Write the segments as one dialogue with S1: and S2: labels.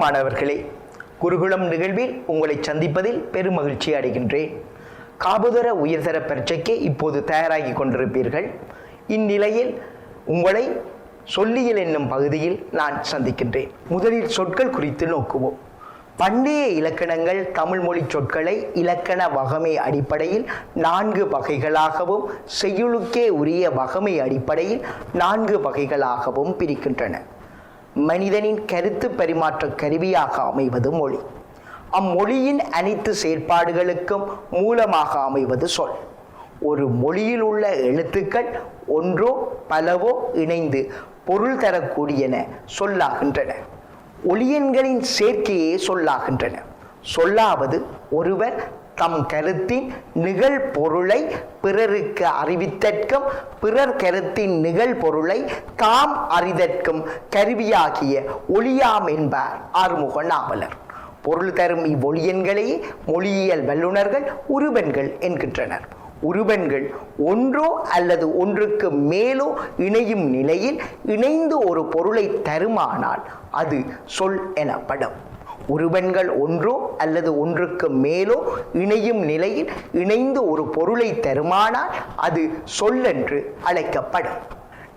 S1: மாணவர்களே, குருகுலம் நிகழ்வில் உங்களை சந்திப்பதில் பெருமகிழ்ச்சி அடைகின்றேன். காபுதர உயர்தர பரீட்சைக்கு இப்போது தயாராகி கொண்டிருப்பீர்கள். இந்நிலையில் உங்களை சொல்லியல் என்னும் பகுதியில் நான் சந்திக்கின்றேன். முதலில் சொற்கள் குறித்து நோக்குவோம். பண்டைய இலக்கணங்கள் தமிழ் மொழி சொற்களை இலக்கண வகமை அடிப்படையில் 4 வகைகளாகவும் செய்யுளுக்கே உரிய வகமை அடிப்படையில் 4 வகைகளாகவும் பிரிக்கின்றன. மனிதனின் கருத்து பரிமாற்ற கருவியாக அமைவது மொழி. அம்மொழியின் அனைத்து செயற்பாடுகளுக்கும் மூலமாக அமைவது சொல். ஒரு மொழியில் உள்ள எழுத்துக்கள் ஒன்றோ பலவோ இணைந்து பொருள் தரக்கூடியன சொல்லாகின்றன. ஒலியன்களின் சேர்க்கையே சொல்லாகின்றன. சொல்லாவது ஒருவர் தம் கருத்தின் நிகழ் பொருளை பிறருக்கு அறிவித்தற்கும் பிறர் கருத்தின் நிகழ் பொருளை தாம் அறிதற்கும் கருவியாகிய ஒலியாம் என்பார் ஆறுமுக நாவலர். பொருள் தரும் இவ்வொலியன்களையே மொழியியல் வல்லுநர்கள் உருவன்கள் என்கின்றனர். உருவன்கள் ஒன்றோ அல்லது ஒன்றுக்கு மேலோ இணையும் நிலையில் இணைந்து ஒரு பொருளை தருமானால் அது சொல் எனப்படும். உருவன்கள் ஒன்றோ அல்லது ஒன்றுக்கு மேலோ இணையும் நிலையில் இணைந்து ஒரு பொருளை தருமானால் அது சொல் என்று அழைக்கப்படும்.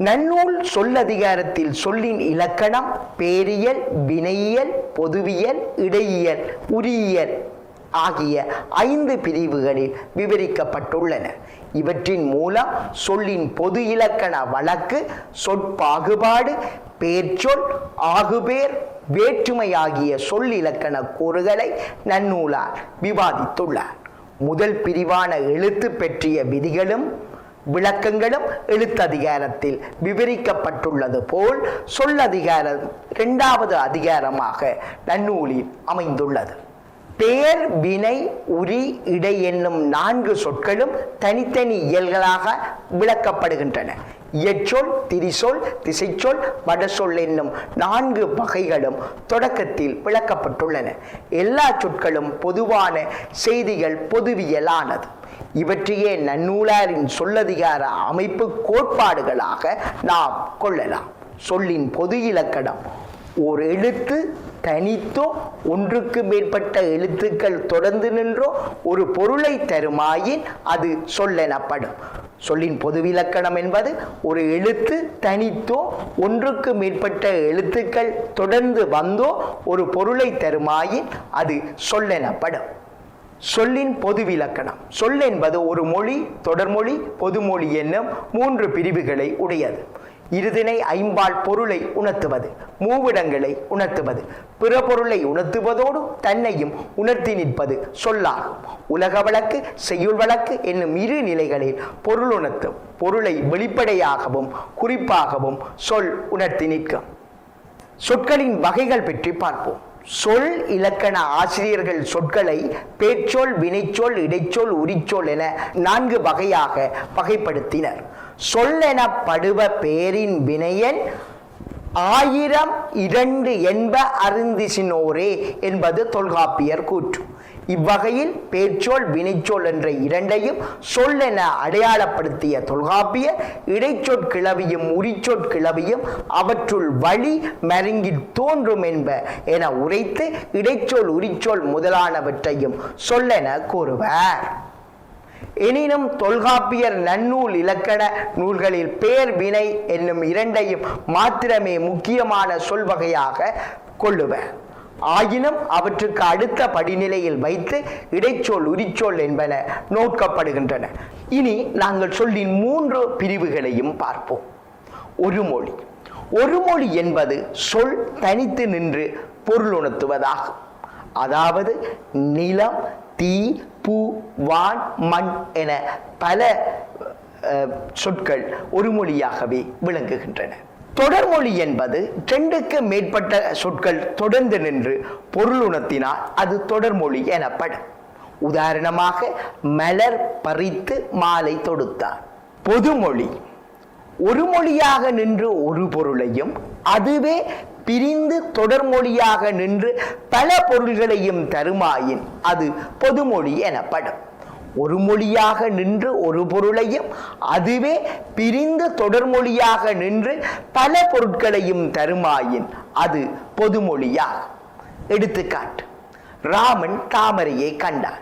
S1: நன்னூல் சொல்லதிகாரத்தில் சொல்லின் இலக்கணம் பேரியல், வினையியல், பொதுவியல், இடையியல், உரியியல் ஆகிய 5 பிரிவுகளில் விவரிக்கப்பட்டுள்ளன. இவற்றின் மூலம் சொல்லின் பொது இலக்கண வழக்கு, சொற்பாகுபாடு, பேர்ச்சொல், ஆகுபேர், வேற்றுமை ஆகிய சொல் இலக்கண கூறுகளை நன்னூலார் விவாதித்துள்ளார். முதல் பிரிவான எழுத்து பற்றிய விதிகளும் விளக்கங்களும் எழுத்ததிகாரத்தில் விவரிக்கப்பட்டுள்ளது போல் சொல்லதிகாரம் 2வது அதிகாரமாக நன்னூலில் அமைந்துள்ளது. பெயர், வினை, உரி, இடை என்னும் 4 சொற்களும் தனித்தனி இயல்களாக விளக்கப்படுகின்றன. இயற்சொல், திரிசொல், திசைச்சொல், வடசொல் என்னும் 4 வகைகளும் தொடக்கத்தில் விளக்கப்பட்டுள்ளன. எல்லா சொற்களும் பொதுவான செய்திகள் பொதுவியலானது. இவற்றையே நன்னூலாரின் சொல்லதிகார அமைப்பு கோட்பாடுகளாக நாம் கொள்ளலாம். சொல்லின் பொது இலக்கணம் ஓர் எழுத்து தனித்தோ ஒன்றுக்கு மேற்பட்ட எழுத்துக்கள் தொடர்ந்து நின்றோ ஒரு பொருளை தருமாயின் அது சொல்லெனப்படும். சொல்லின் பொதுவிலக்கணம் என்பது ஒரு எழுத்து தனித்தோ ஒன்றுக்கு மேற்பட்ட எழுத்துக்கள் தொடர்ந்து வந்தோ ஒரு பொருளை தருமாயின் அது சொல்லெனப்படும். சொல்லின் பொதுவிலக்கணம். சொல் என்பது ஒரு மொழி, தொடர்மொழி, பொதுமொழி என்னும் 3 பிரிவுகளை உடையது. இருதிணை ஐம்பால் பொருளை உணர்த்துவது, மூவிடங்களை உணர்த்துவது, பிற பொருளை உணர்த்துவதோடு தன்னையும் உணர்த்தி நிற்பது சொல்லாகும். உலக வழக்கு, செய்யுள் வழக்கு என்னும் 2 நிலைகளில் பொருள் உணர்த்தும். பொருளை வெளிப்படையாகவும் குறிப்பாகவும் சொல் உணர்த்தி நிற்கும். சொற்களின் வகைகள் பற்றி பார்ப்போம். சொல் இலக்கண ஆசிரியர்கள் சொற்களை பேர்ச்சொல், வினைச்சொல், இடைச்சொல், உரிச்சொல் என 4 வகையாக வகைப்படுத்தினர். சொல்லெனப்படுவ பேரின் வினையன் 1002 என்ப அறிந்திசினோரே என்பது தொல்காப்பியர் கூற்று. இவ்வகையில் பேர்ச்சொல், வினைச்சொல் என்ற 2ஐயும் சொல் என அடையாளப்படுத்திய தொல்காப்பியர் இடைச்சொற்கிளவியும் உரிச்சொற்கிளவியும் அவற்றுள் வழி மருங்கில் தோன்றும் என்ப என உரைத்து இடைச்சொல், உரிச்சொல் முதலானவற்றையும் சொல்லென கூறுவார். எனினும் தொல்காப்பியர் நன்னூல் இலக்கண நூல்களில் பேர், வினை என்னும் 2ஐயும் மாத்திரமே முக்கியமான சொல் வகையாக கொள்ளுவர். ஆயினும் அவற்றுக்கு அடுத்த படிநிலையில் வைத்து இடைச்சொல், உரிச்சொல் என்பன நோக்கப்படுகின்றன. இனி நாங்கள் சொல்லின் 3 பிரிவுகளையும் பார்ப்போம். ஒரு மொழி. ஒரு மொழி என்பது சொல் தனித்து நின்று பொருள் உணர்த்துவதாகும். அதாவது நிலம், தீ, பூ, வான், மண் என பல சொற்கள் ஒரு மொழியாகவே விளங்குகின்றன. தொடர்மொழி என்பது 2க்கு மேற்பட்ட சொற்கள் தொடர்ந்து நின்று பொருள் உணர்த்தினால் அது தொடர்மொழி எனப்படும். உதாரணமாக மலர் பறித்து மாலை தொடுத்தார். பொதுமொழி ஒரு மொழியாக நின்று ஒரு பொருளையும் அதுவே பிரிந்து தொடர்மொழியாக நின்று பல பொருள்களையும் தருமாயின் அது பொதுமொழி எனப்படும். ஒரு மொழியாக நின்று ஒரு பொருளையும் அதுவே பிரிந்து தொடர்மொழியாக நின்று பல பொருட்களையும் தருமாயின் அது பொதுமொழியாகும். எடுத்துக்காட்டு, ராமன் தாமரையை கண்டான்.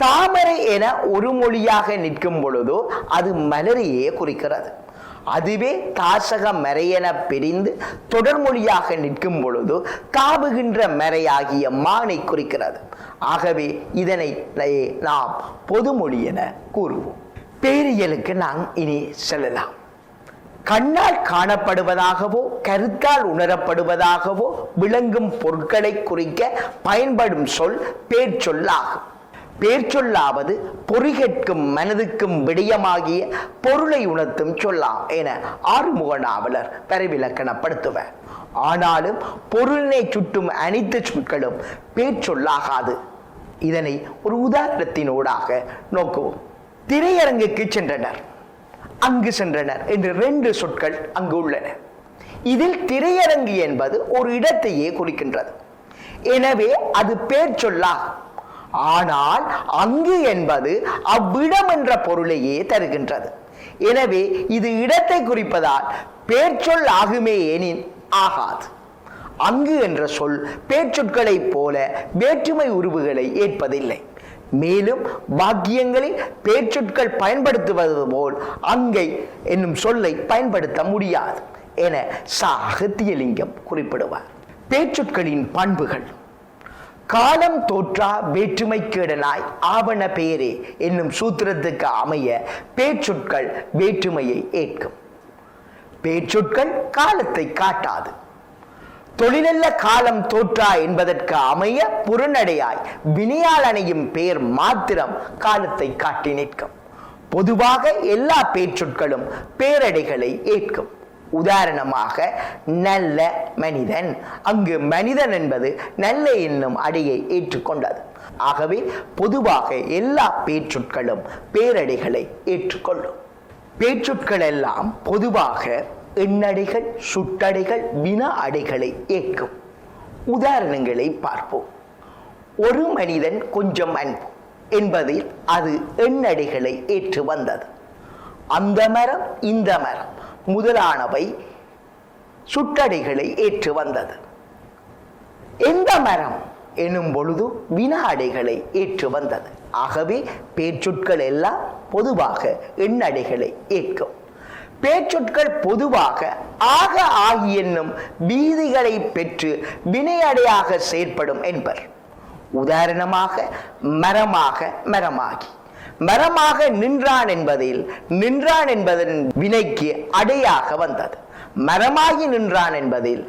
S1: தாமரை என ஒரு மொழியாக நிற்கும் பொழுதோ அது மலரையே குறிக்கிறது. அதுவே தாசக மறையென பிரிந்து தொடர்மொழியாக நிற்கும் பொழுது தாவுகின்ற மறையாகிய மானை குறிக்கிறது. ஆகவே இதனை நாம் பொதுமொழி என கூறுவோம். பேரியலுக்கு நாம் இனி செல்லலாம். கண்ணால் காணப்படுவதாகவோ கருத்தால் உணரப்படுவதாகவோ விளங்கும் பொருட்களை குறிக்க பயன்படும் சொல் பேர்ச்சொல்லாகும். பேர்ச்சொல்லாவது பொறிகேட்கும் மனதுக்கும் விடயமாகிய பொருளை உணர்த்தும் சொல்லாம் என ஆறுமுக நாவலர் பரிவிலக்கணப்படுத்துவர். ஆனாலும் பொருளினை சுட்டும் அனைத்து சொற்களும் பேர்ச்சொல்லாகாது. இதனை ஒரு உதாரணத்தினூடாக நோக்குவோம். திரையரங்குக்கு சென்றனர், அங்கு சென்றனர் என்று 2 சொற்கள் அங்கு உள்ளன. இதில் திரையரங்கு என்பது ஒரு இடத்தையே குறிக்கின்றது. எனவே அது பேர்ச்சொல்லாகும். ஆனால் அங்கு என்பது அவ்விடம் என்ற பொருளையே தருகின்றது. எனவே இது இடத்தை குறிப்பதால் பேர்ச்சொல் ஆகுமே எனின் ஆகாது. அங்கு என்ற சொல் பேர்ச்சொற்களை போல வேற்றுமை உருவுகளை ஏற்பதில்லை. மேலும் வாக்கியங்களில் பேர்ச்சொற்கள் பயன்படுத்துவது போல் அங்கை என்னும் சொல்லை பயன்படுத்த முடியாது என அகத்தியலிங்கம் குறிப்பிடுவார். பேர்ச்சொற்களின் பண்புகள். காலம் தோற்றா வேற்றுமைக்கேடனாய் ஆவண பெயரே என்னும் சூத்திரத்துக்கு அமைய பேர்ச்சொற்கள் வேற்றுமையை ஏற்கும். பேர்ச்சொற்கள் காலத்தை காட்டாது. தொழிலல்ல காலம் தோற்றா என்பதற்கு அமைய புறநடையாய் வினையால் அணையும் பெயர் மாத்திரம் காலத்தை காட்டி நிற்கும். பொதுவாக எல்லா பேர்ச்சொற்களும் பேரடைகளை ஏற்கும். உதாரணமாக நல்ல மனிதன், அங்கு மனிதன் என்பது நல்ல என்னும் அடையை ஏற்றுக்கொண்டது. ஆகவே பொதுவாக எல்லா பேர்ச்சொற்களும் பேரடைகளை ஏற்றுக்கொள்ளும். பேர்ச்சொற்கள் எல்லாம் பொதுவாக எண்ணடைகள், சுட்டடைகள், வினா அடைகளை ஏற்கும். உதாரணங்களை பார்ப்போம். ஒரு மனிதன் கொஞ்சம் அன்பு என்பதில் அது எண்ணடைகளை ஏற்று வந்தது. அந்த மரம், இந்த மரம் முதலானவை சுட்டடைகளை ஏற்று வந்தது. எந்த மரம் எனும் பொழுது வினாடைகளை ஏற்று வந்தது. ஆகவே பேர்ச்சொற்கள் எல்லாம் பொதுவாக எண்ணடைகளை ஏற்கும். பேர்ச்சொற்கள் பொதுவாக ஆக ஆகி என்னும் வீதிகளை பெற்று வினையடையாக செயற்படும் என்பர். உதாரணமாக மரமாக மரமாகி, மரமாக நின்றான் என்பதில் நின்றான் என்பதன் வினைக்கு அடையாக வந்தது. மரமாகி நின்றான் என்பதில்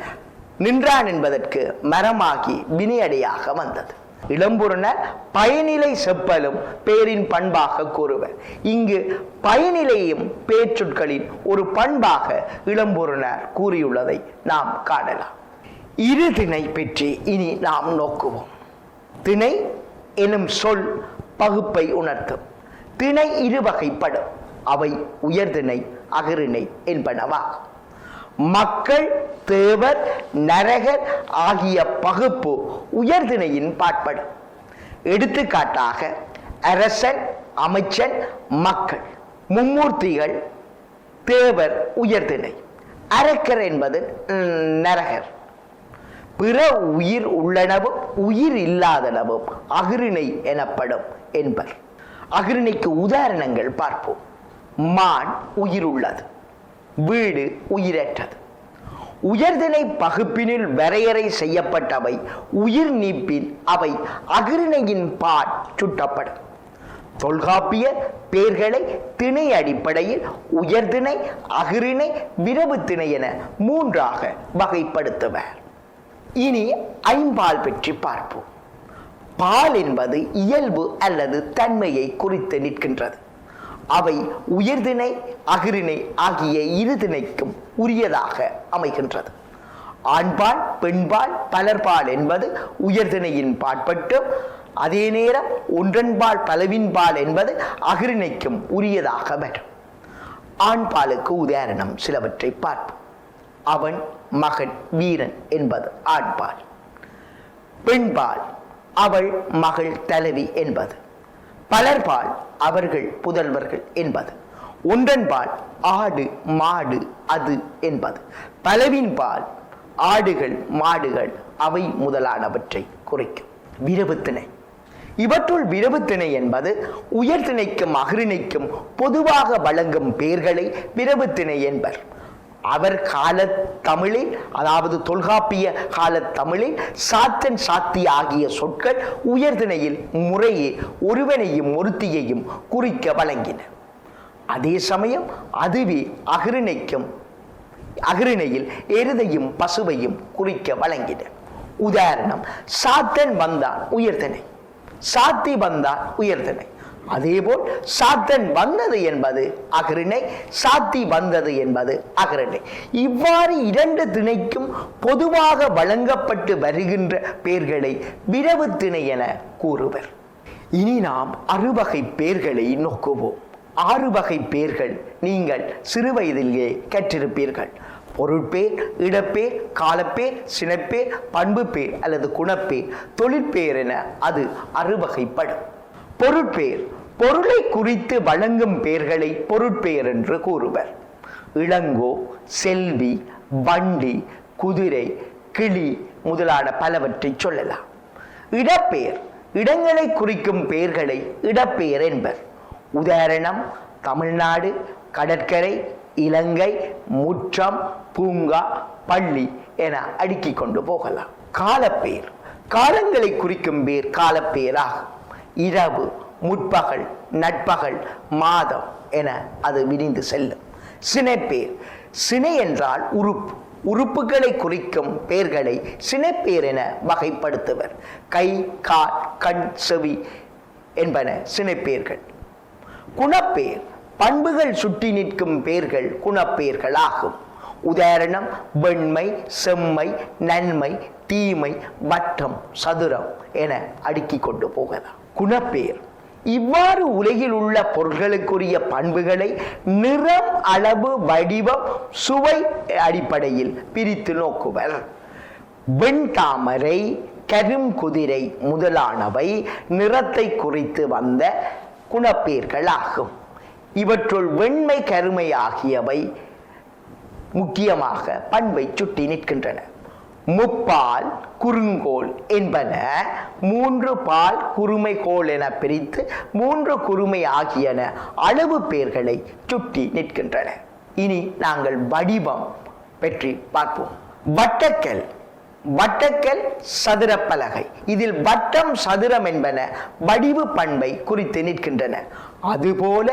S1: நின்றான் என்பதற்கு மரமாகி வினையடையாக வந்தது. இளம்புறனர் பயனிலை செப்பலும் பேரின் பண்பாக கூறுவர். இங்கு பயனிலையும் பேர்ச்சொற்களின் ஒரு பண்பாக இளம்புறனர் கூறியுள்ளதை நாம் காணலாம். இரு திணை பற்றி இனி நாம் நோக்குவோம். திணை எனும் சொல் பகுப்பை உணர்த்தும். திணை இரு வகைப்படும். அவை உயர்திணை, அகரிணை என்பனவாகும். மக்கள், தேவர், நரகர் ஆகிய பகுப்பு உயர்திணையின் பாற்படும். எடுத்துக்காட்டாக அரசன், அமைச்சன், மக்கள். மும்மூர்த்திகள் தேவர் உயர்திணை. அரக்கர் என்பது நரகர். பிற உயிர் உள்ளனவும் உயிர் இல்லாதனவும் அகிரிணை எனப்படும் என்பர். அகிரிணைக்கு உதாரணங்கள் பார்ப்போம். மான் உயிர் உள்ளது, வீடு உயிரற்றது. உயர்திணை பகுப்பினில் வரையறை செய்யப்பட்டவை உயிர் நீப்பின் அவை அகிரிணையின் பால் சுட்டப்படும். தொல்காப்பியர் பேர்களை திணை அடிப்படையில் உயர்திணை, அகிரிணை, விரவு திணை என 3ஆக வகைப்படுத்துவர். இனி ஐம்பால் பற்றி பார்ப்போம். பால் என்பது இயல்பு அல்லது தன்மையை குறித்து நிற்கின்றது. அவை உயர்திணை, அகிரிணை ஆகிய இரு திணைக்கும் உரியதாக அமைகின்றது. ஆண்பால், பெண்பால், பலர்பால் என்பது உயர்திணையின் பாற்பட்டும், அதே நேரம் ஒன்றன்பால் பலவின்பால் என்பது அகிரிணைக்கும் உரியதாக வரும். ஆண்பாலுக்கு உதாரணம் சிலவற்றை பார்ப்போம். அவன், மகன், வீரன் என்பது ஆண்பால். பெண்பால் அவள், மகள், தலைவி என்பது. பலர்பால் அவர்கள், புதல்வர்கள் என்பது. ஒன்றன்பால் ஆடு, மாடு, அது என்பது. பலவின்பால் ஆடுகள், மாடுகள் அவை முதலானவற்றை குறிக்கும். விரவு திணை. இவற்றுள் விரவு திணை என்பது உயர்திணைக்கும் அஃறிணைக்கும் பொதுவாக வழங்கும் பெயர்களை விரவு திணை என்பர். அவர் கால தமிழில், அதாவது தொல்காப்பிய கால தமிழில் சாத்தன், சாத்தி ஆகிய சொற்கள் உயர்திணையில் முறையே ஒருவனையும் ஒருத்தியையும் குறிக்க வழங்கின. அதே சமயம் அதுவே அஃறிணையில் எருதையும் பசுவையும் குறிக்க வழங்கின. உதாரணம், சாத்தன் வந்தான் உயர்திணை, சாத்தி வந்தான் உயர்திணை. அதேபோல் சாத்தன் வந்தது என்பது அஃறிணை, சாத்தி வந்தது என்பது அஃறிணை. இவ்வாறு இரண்டு திணைக்கும் பொதுவாக வழங்கப்பட்டு வருகின்ற பெயர்களை விரவு திணை என கூறுவர். இனி நாம் அறுவகை பெயர்களை நோக்குவோம். 6 வகை பெயர்கள் நீங்கள் சிறுவயதிலேயே கற்றிருப்பீர்கள். பொருட்பேர், இடப்பேர், காலப்பேர், சினப்பேர், பண்பு பேர் அல்லது குணப்பேர், தொழிற்பேர் என அது அறுவகைப்படும். பொருட்பேர் பொருளை குறித்து வழங்கும் பெயர்களை பொருட்பேர் என்று கூறுவர். இளங்கோ, செல்வி, வண்டி, குதிரை, கிளி முதலான பலவற்றை சொல்லலாம். இடப்பேர் இடங்களை குறிக்கும் பெயர்களை இடப்பெயர் என்பர். உதாரணம், தமிழ்நாடு, கடற்கரை, இலங்கை, முற்றம், பூங்கா, பள்ளி என அடுக்கிக் கொண்டு போகலாம். காலப்பேர் காலங்களை குறிக்கும் பேர் காலப்பேராகும். இரவு, முற்பகல், நட்பகல், மாதம் என அது விரிந்து செல்லும். சினைப்பேர் சினை என்றால் உறுப்பு, உறுப்புகளை குறிக்கும் பெயர்களை சினைப்பேர் என வகைப்படுத்துவர். கை, கால், கண், செவி என்பன சினைப்பேர்கள். குணப்பேர் பண்புகள் சுட்டி நிற்கும் பெயர்கள் குணப்பேர்கள் ஆகும். உதாரணம், வெண்மை, செம்மை, நன்மை, தீமை, வட்டம், சதுரம் என அடுக்கிக் கொண்டு போகலாம். குணப்பேர் இவ்வாறு உலகில் உள்ள பொருள்களுக்குரிய பண்புகளை நிறம், அளவு, வடிவம், சுவை அடிப்படையில் பிரித்து நோக்குவர். வெண்தாமரை, கருங்குதிரை முதலானவை நிறத்தை குறித்து வந்த குணப்பேர்கள் ஆகும். இவற்றுள் வெண்மை, கருமை ஆகியவை முக்கியமாக பண்பை சுட்டி நிற்கின்றன. முப்பால், குறுங்கோல் என்பன 3 பால், குறுமை, கோல் என பிரித்து 3 குறுமை ஆகியன அளவு பெயர்களை சுட்டி நிற்கின்றன. இனி நாங்கள் வடிவம் பற்றி பார்ப்போம். வட்டக்கல், சதுரப்பலகை. இதில் வட்டம், சதுரம் என்பன வடிவு பண்பை குறித்து நிற்கின்றன. அதுபோல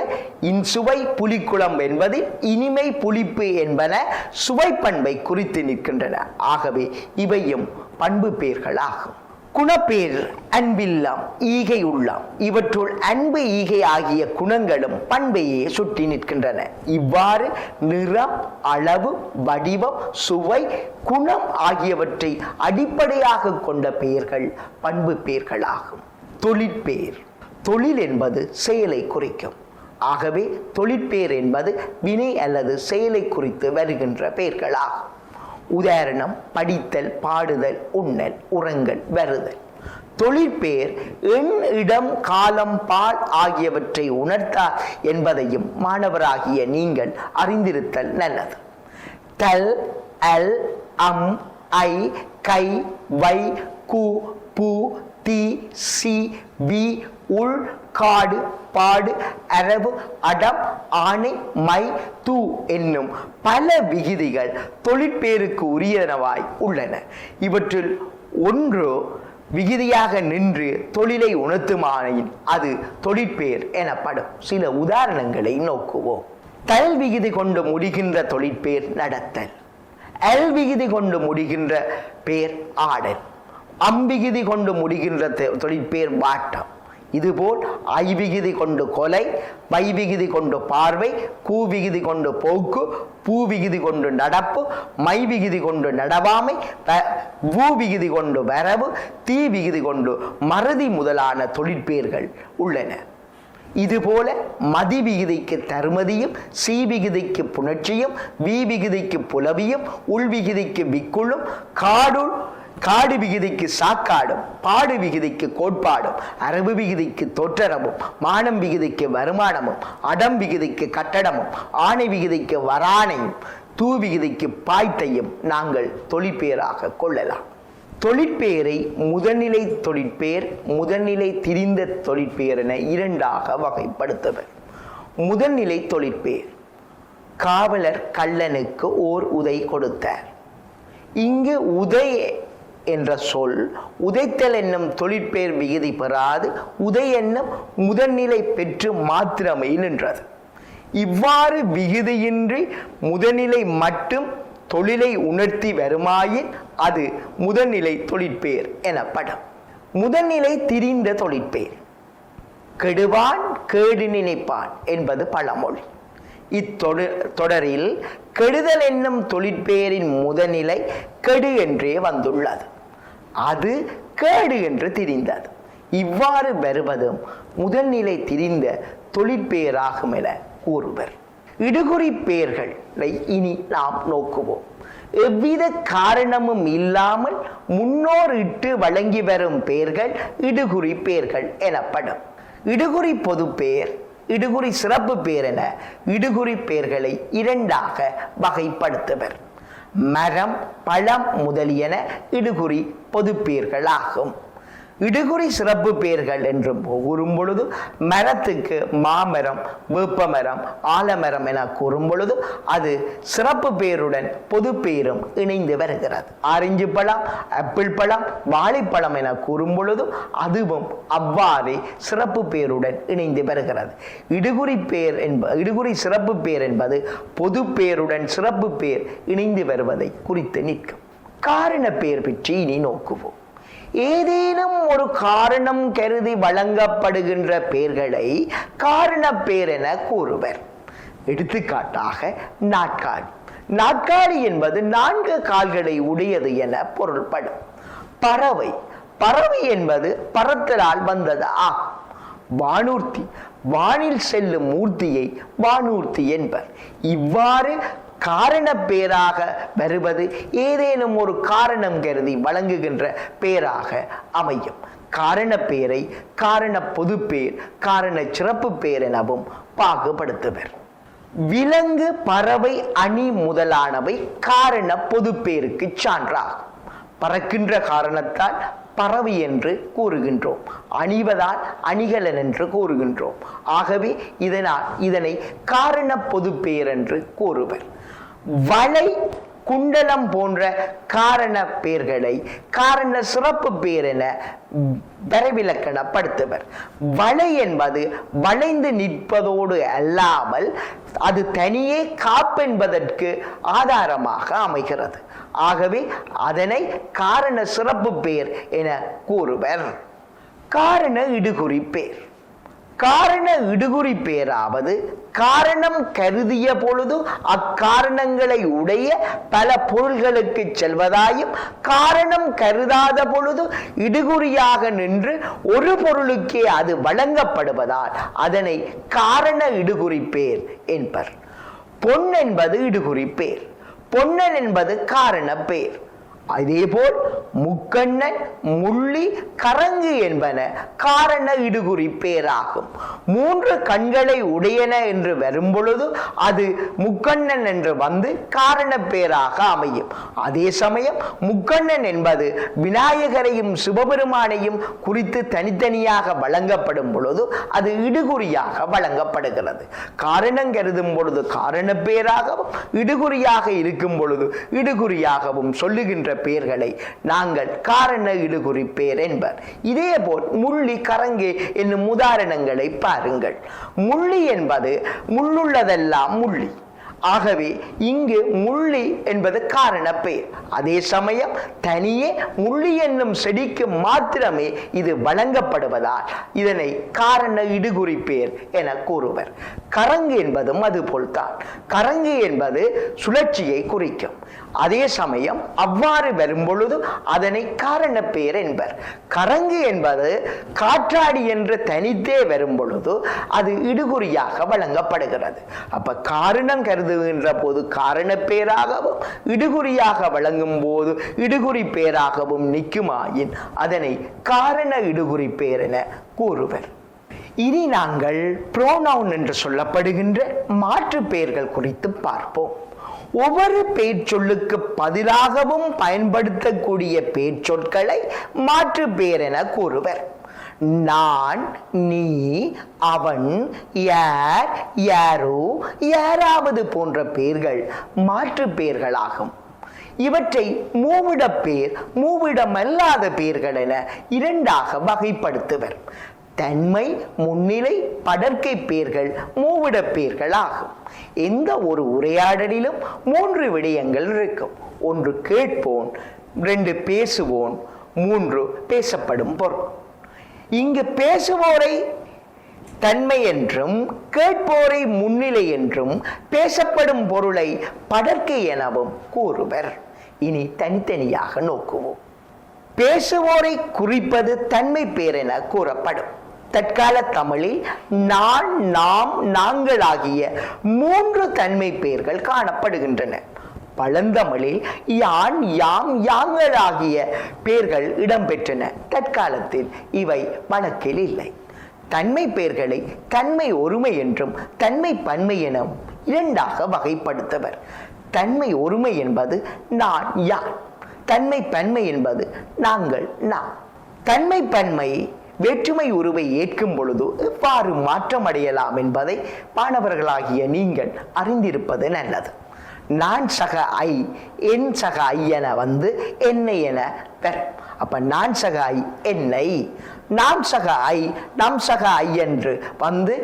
S1: இன்சுவை, புலிக்குளம் என்பதில் இனிமை, புளிப்பு என்பன சுவை பண்பை குறித்து நிற்கின்றன. ஆகவே இவையும் பண்பு பெயர்களாகும். குணப்பேர் அன்பில்லாம், ஈகை உள்ளம். இவற்றுள் அன்பு, ஈகை ஆகிய குணங்களும் பண்பையே சுட்டி நிற்கின்றன. இவ்வாறு நிறம், அளவு, வடிவம், சுவை, குணம் ஆகியவற்றை அடிப்படையாக கொண்ட பெயர்கள் பண்பு பெயர்களாகும். தொழிற்பேர் தொழில் என்பது செயலை குறிக்கும். ஆகவே தொழிற்பேர் என்பது வினை அல்லது செயலை குறித்து வருகின்ற பெயர்களாகும். உதாரணம், படித்தல், பாடுதல், உண்ணல், உறங்கல், வருதல். தொழிற்பேர் எண், இடம், காலம், பால் ஆகியவற்றை உணர்த்தார் என்பதையும் மாணவராகிய நீங்கள் அறிந்திருத்தல் நல்லது. தல், அல், அம், ஐ, கை, வை, கு, பு, தி, சி, வி, உள், காடு, பாடு, அரவு, அடம், ஆணை, மை, தூ என்னும் பல விகுதிகள் தொழிற்பேருக்கு உரியனவாய் உள்ளன. இவற்றில் ஒன்று விகுதியாக நின்று தொழிலை உணர்த்துமாயின் அது தொழிற்பேர் எனப்படும். சில உதாரணங்களை நோக்குவோம். தல் விகுதி கொண்டு முடிகின்ற தொழிற்பேர் நடத்தல். அல் விகுதி கொண்டு முடிகின்ற பேர் ஆடல். அம்பிகுதி கொண்டு முடிகின்ற தொழிற்பேர் வாட்டம். இதுபோல் ஐவிகுதி கொண்டு கொலை, மைவிகுதி கொண்டு பார்வை, கூவிகுதி கொண்டு போக்கு, பூவிகுதி கொண்டு நடப்பு, மைவிகுதி கொண்டு நடவாமை, பூவிகுதி கொண்டு வரவு, தீவிகுதி கொண்டு மறதி முதலான தொழிற்பேர்கள் உள்ளன. இதுபோல மதி விகுதிக்கு தருமதியும், சி விகுதிக்கு புணர்ச்சியும், வி விகுதிக்கு புலவியும், உள்விகுதிக்கு விக்குளும், காடு விகுதிக்கு சாக்காடும், பாடு விகுதிக்கு கோட்பாடும், அரபு விகுதிக்கு தோற்றரமும், மானம் விகுதிக்கு வருமானமும், அடம் விகுதிக்கு கட்டடமும், ஆணை விகுதிக்கு வரானையும், தூவிகுதிக்கு பாய்த்தையும் நாங்கள் தொழிற்பெயராக கொள்ளலாம். தொழிற்பெயரை முதல்நிலை தொழிற்பெயர், முதல்நிலை திரிந்த தொழிற்பெயர் என இரண்டாக வகைப்படுத்துவர். முதல்நிலை தொழிற்பெயர்: காவலர் கள்ளனுக்கு ஓர் உதை கொடுத்தார். இங்கு உதை என்ற சொல் உதைத்தல் என்னும் தொழிற்பெயர் விகுதி பெறாது உதை என்னும் முதல்நிலை பெற்று மாத்திரமே நின்றது. இவ்வாறு விகுதியின்றி முதல்நிலை மட்டும் தொழிலை உணர்த்தி வருமாயின் அது முதல்நிலை தொழிற்பெயர் எனப்படும். முதல்நிலை திரிந்த தொழிற்பெயர்: கெடுவான் கேடு நினைப்பான் என்பது பழமொழி. இத்தொடரில் கெடுதல் என்னும் தொழிற்பெயரின் முதல்நிலை கெடு என்றே வந்துள்ளது. அது கேடு என்று திரிந்தது. இவ்வாறு வருவதும் முதல்நிலை திரிந்த தொழிற்பெயராகும் என கூறுவர். இடுகுறி பெயர்களை இனி நாம் நோக்குவோம். எவ்வித காரணமும் இல்லாமல் முன்னோர் இட்டு வழங்கி வரும் பெயர்கள் இடுகுறி பெயர்கள் எனப்படும். இடுகுறி பொது பெயர், இடுகுறி சிறப்பு பெயர் என இடுகுறி பெயர்களை இரண்டாக வகைப்படுத்துவர். மரம், பழம் முதலியன இடுகுறி பொது பெயர்களாகும். இடுகுறி சிறப்பு பெயர்கள் என்று கூறும் பொழுது மரத்துக்கு மாமரம், வேப்பமரம், ஆலமரம் என கூறும் பொழுது அது சிறப்பு பெயருடன் பொது பெயரும் இணைந்து வருகிறது. ஆரஞ்சு பழம், ஆப்பிள் பழம், வாழைப்பழம் என கூறும் பொழுது அதுவும் அவ்வாறே சிறப்பு பெயருடன் இணைந்து வருகிறது. இடுகுறி சிறப்பு பெயர் என்பது பொது பெயருடன் சிறப்பு பெயர் இணைந்து வருவதை குறித்து நிற்கும். காரண பெயர் பற்றி இனி நோக்குவோம். ஏதேனும் ஒரு காரணம் கருதி வழங்கப்படுகின்ற பெயர்களை காரண பெயர் என கூறுவர். எடுத்துக்காட்டாக நாற்காலி. நாற்காலி என்பது 4 கால்களை உடையது என பொருள்படும். பறவை. பறவை என்பது பறத்தலால் வந்தது ஆகும். வானூர்த்தி. வானில் செல்லும் மூர்த்தியை வானூர்த்தி என்பர். இவ்வாறு காரண பெயராக வருவது ஏதேனும் ஒரு காரணம் கருதி வழங்குகின்ற பெயராக அமையும். காரண பெயரை காரண பொது பெயர், காரண சிறப்பு பெயர் எனவும் பாகுபடுத்துவர். விலங்கு, பறவை, அணி முதலானவை காரண பொது பெயருக்கு சான்றாகும். பறக்கின்ற காரணத்தால் பறவை என்று கூறுகின்றோம். அணிவதால் அணிகலன் என்று கூறுகின்றோம். ஆகவே இதனை காரண பொது பெயர் என்று கூறுவர். வளை, குண்டலம் போன்ற காரண பெயர்களை காரண சிறப்பு பெயர் என வரைவிலக்கணப்படுத்துவர். வளை என்பது வளைந்து நிற்பதோடு அல்லாமல் அது தனியே காப்பென்பதற்கு ஆதாரமாக அமைகிறது. ஆகவே அதனை காரண சிறப்பு பெயர் என கூறுவர். காரண இடுகுறி பெயர். காரண இடுகுறி பெயராவது காரணம் கருதிய பொழுது அக்காரணங்களை உடைய பல பொருள்களுக்கு செல்வதாயும், காரணம் கருதாத பொழுது இடுகுறியாக நின்று ஒரு பொருளுக்கே அது வழங்கப்படுவதால் அதனை காரண இடுகுறி பெயர் என்பர். பொன் என்பது இடுகுறி பெயர். பொன்னன் என்பது காரண பெயர். அதேபோல் முக்கண்ணன், முள்ளி, கரங்கு என்பன காரண இடுகுறி பெயராகும். 3 கண்களை உடையன என்று வரும்பொழுது அது முக்கண்ணன் என்று வந்து காரண பெயராக அமையும். அதே சமயம் முக்கண்ணன் என்பது விநாயகரையும் சிவபெருமானையும் குறித்து தனித்தனியாக வழங்கப்படும் பொழுது அது இடுகுறியாக வழங்கப்படுகிறது. காரணம் கருதும் பொழுது காரண பெயராகவும், இடுகுறியாக இருக்கும் பொழுது இடுகுறியாகவும் சொல்லுகின்ற பெயர்களை நாங்கள் காரண இடுகுறி பெயர் என்பர். இதேபோல் முள்ளி, கரங்கே என்னும் உதாரணங்களை பாருங்கள். முள்ளி என்பது முள்ளுள்ளதெல்லாம் முள்ளி. ஆகவே இங்கு முள்ளி என்பது காரண பெயர். அதே சமயம் தனியே முள்ளி என்னும் செடிக்கு மாத்திரமே இது வழங்கப்படுவதால் இதனை காரண இடுகுறி பெயர் என கூறுவர். கரங்கு என்பதும் அதுபோல்தான். கரங்கு என்பது சுழற்சியை குறிக்கும். அதே சமயம் அவ்வாறு வரும்பொழுது அதனை காரண பெயர் என்பர். கரங்கு என்பது காற்றாடி என்று தனித்தே வரும் பொழுது அது இடுகுறியாக வழங்கப்படுகிறது. அப்ப காரணம் கருதுகின்ற போது காரண பெயராகவும், இடுகுறியாக வழங்கும் போது இடுகுறி பெயராகவும் நிற்குமாயின் அதனை காரண இடுகுறி பெயர் என கூறுவர். இனி நாங்கள் புரோனவுன் என்று சொல்லப்படுகின்ற மாற்று பெயர்கள் குறித்து பார்ப்போம். ஒவ்வொரு பெயர்ச்சொல்லுக்கு பதிலாகவும் பயன்படுத்தக்கூடிய பெயர்ச்சொற்களை மாற்று பெயர் என கூறுவர். நான், நீ, அவன், யார், யாரோ, யாராவது போன்ற பெயர்கள் மாற்று பெயர்களாகும். இவற்றை மூவிடப்பெயர், மூவிடமல்லாத பெயர்கள் என இரண்டாக வகைப்படுத்துவர். தன்மை, முன்னிலை, படர்க்கை பெயர்கள் மூவிட பெயர்கள் ஆகும். எந்த ஒரு உரையாடலிலும் 3 விடயங்கள் இருக்கும். 1 கேட்போன், 2 பேசுவோன், 3 பேசப்படும் பொருள். இங்கு பேசுவோரை தன்மை என்றும், கேட்போரை முன்னிலை என்றும், பேசப்படும் பொருளை படர்க்கை எனவும் கூறுவர். இனி தனித்தனியாக நோக்குவோம். பேசுவோரை குறிப்பது தன்மை பெயர் என கூறப்படும். தற்கால தமிழில் நான், நாம், நாங்கள் ஆகிய 3 தன்மை பெயர்கள் காணப்படுகின்றன. பழந்தமிழில் யான், யாம், யாங்கள் ஆகிய பெயர்கள் இடம்பெற்றன. தற்காலத்தில் இவை வழக்கில் இல்லை. தன்மை பெயர்களை தன்மை ஒருமை என்றும் தன்மை பன்மை எனவும் இரண்டாக வகைப்படுத்துவர். தன்மை ஒருமை என்பது நான், யான். தன்மை பன்மை என்பது நாங்கள், நாம். தன்மை பன்மை வேற்றுமை உருவை ஏற்கும் பொழுது எவ்வாறு மாற்றம் அடையலாம் என்பதை மாணவர்களாகிய நீங்கள் அறிந்திருப்பது நல்லது. நான் சக ஐ, என் சக ஐ என வந்து என்னை என பெறும். அப்ப நான் சக ஐ என்னை, நாம் சக ஐ நம் சக ஐ என்று வந்து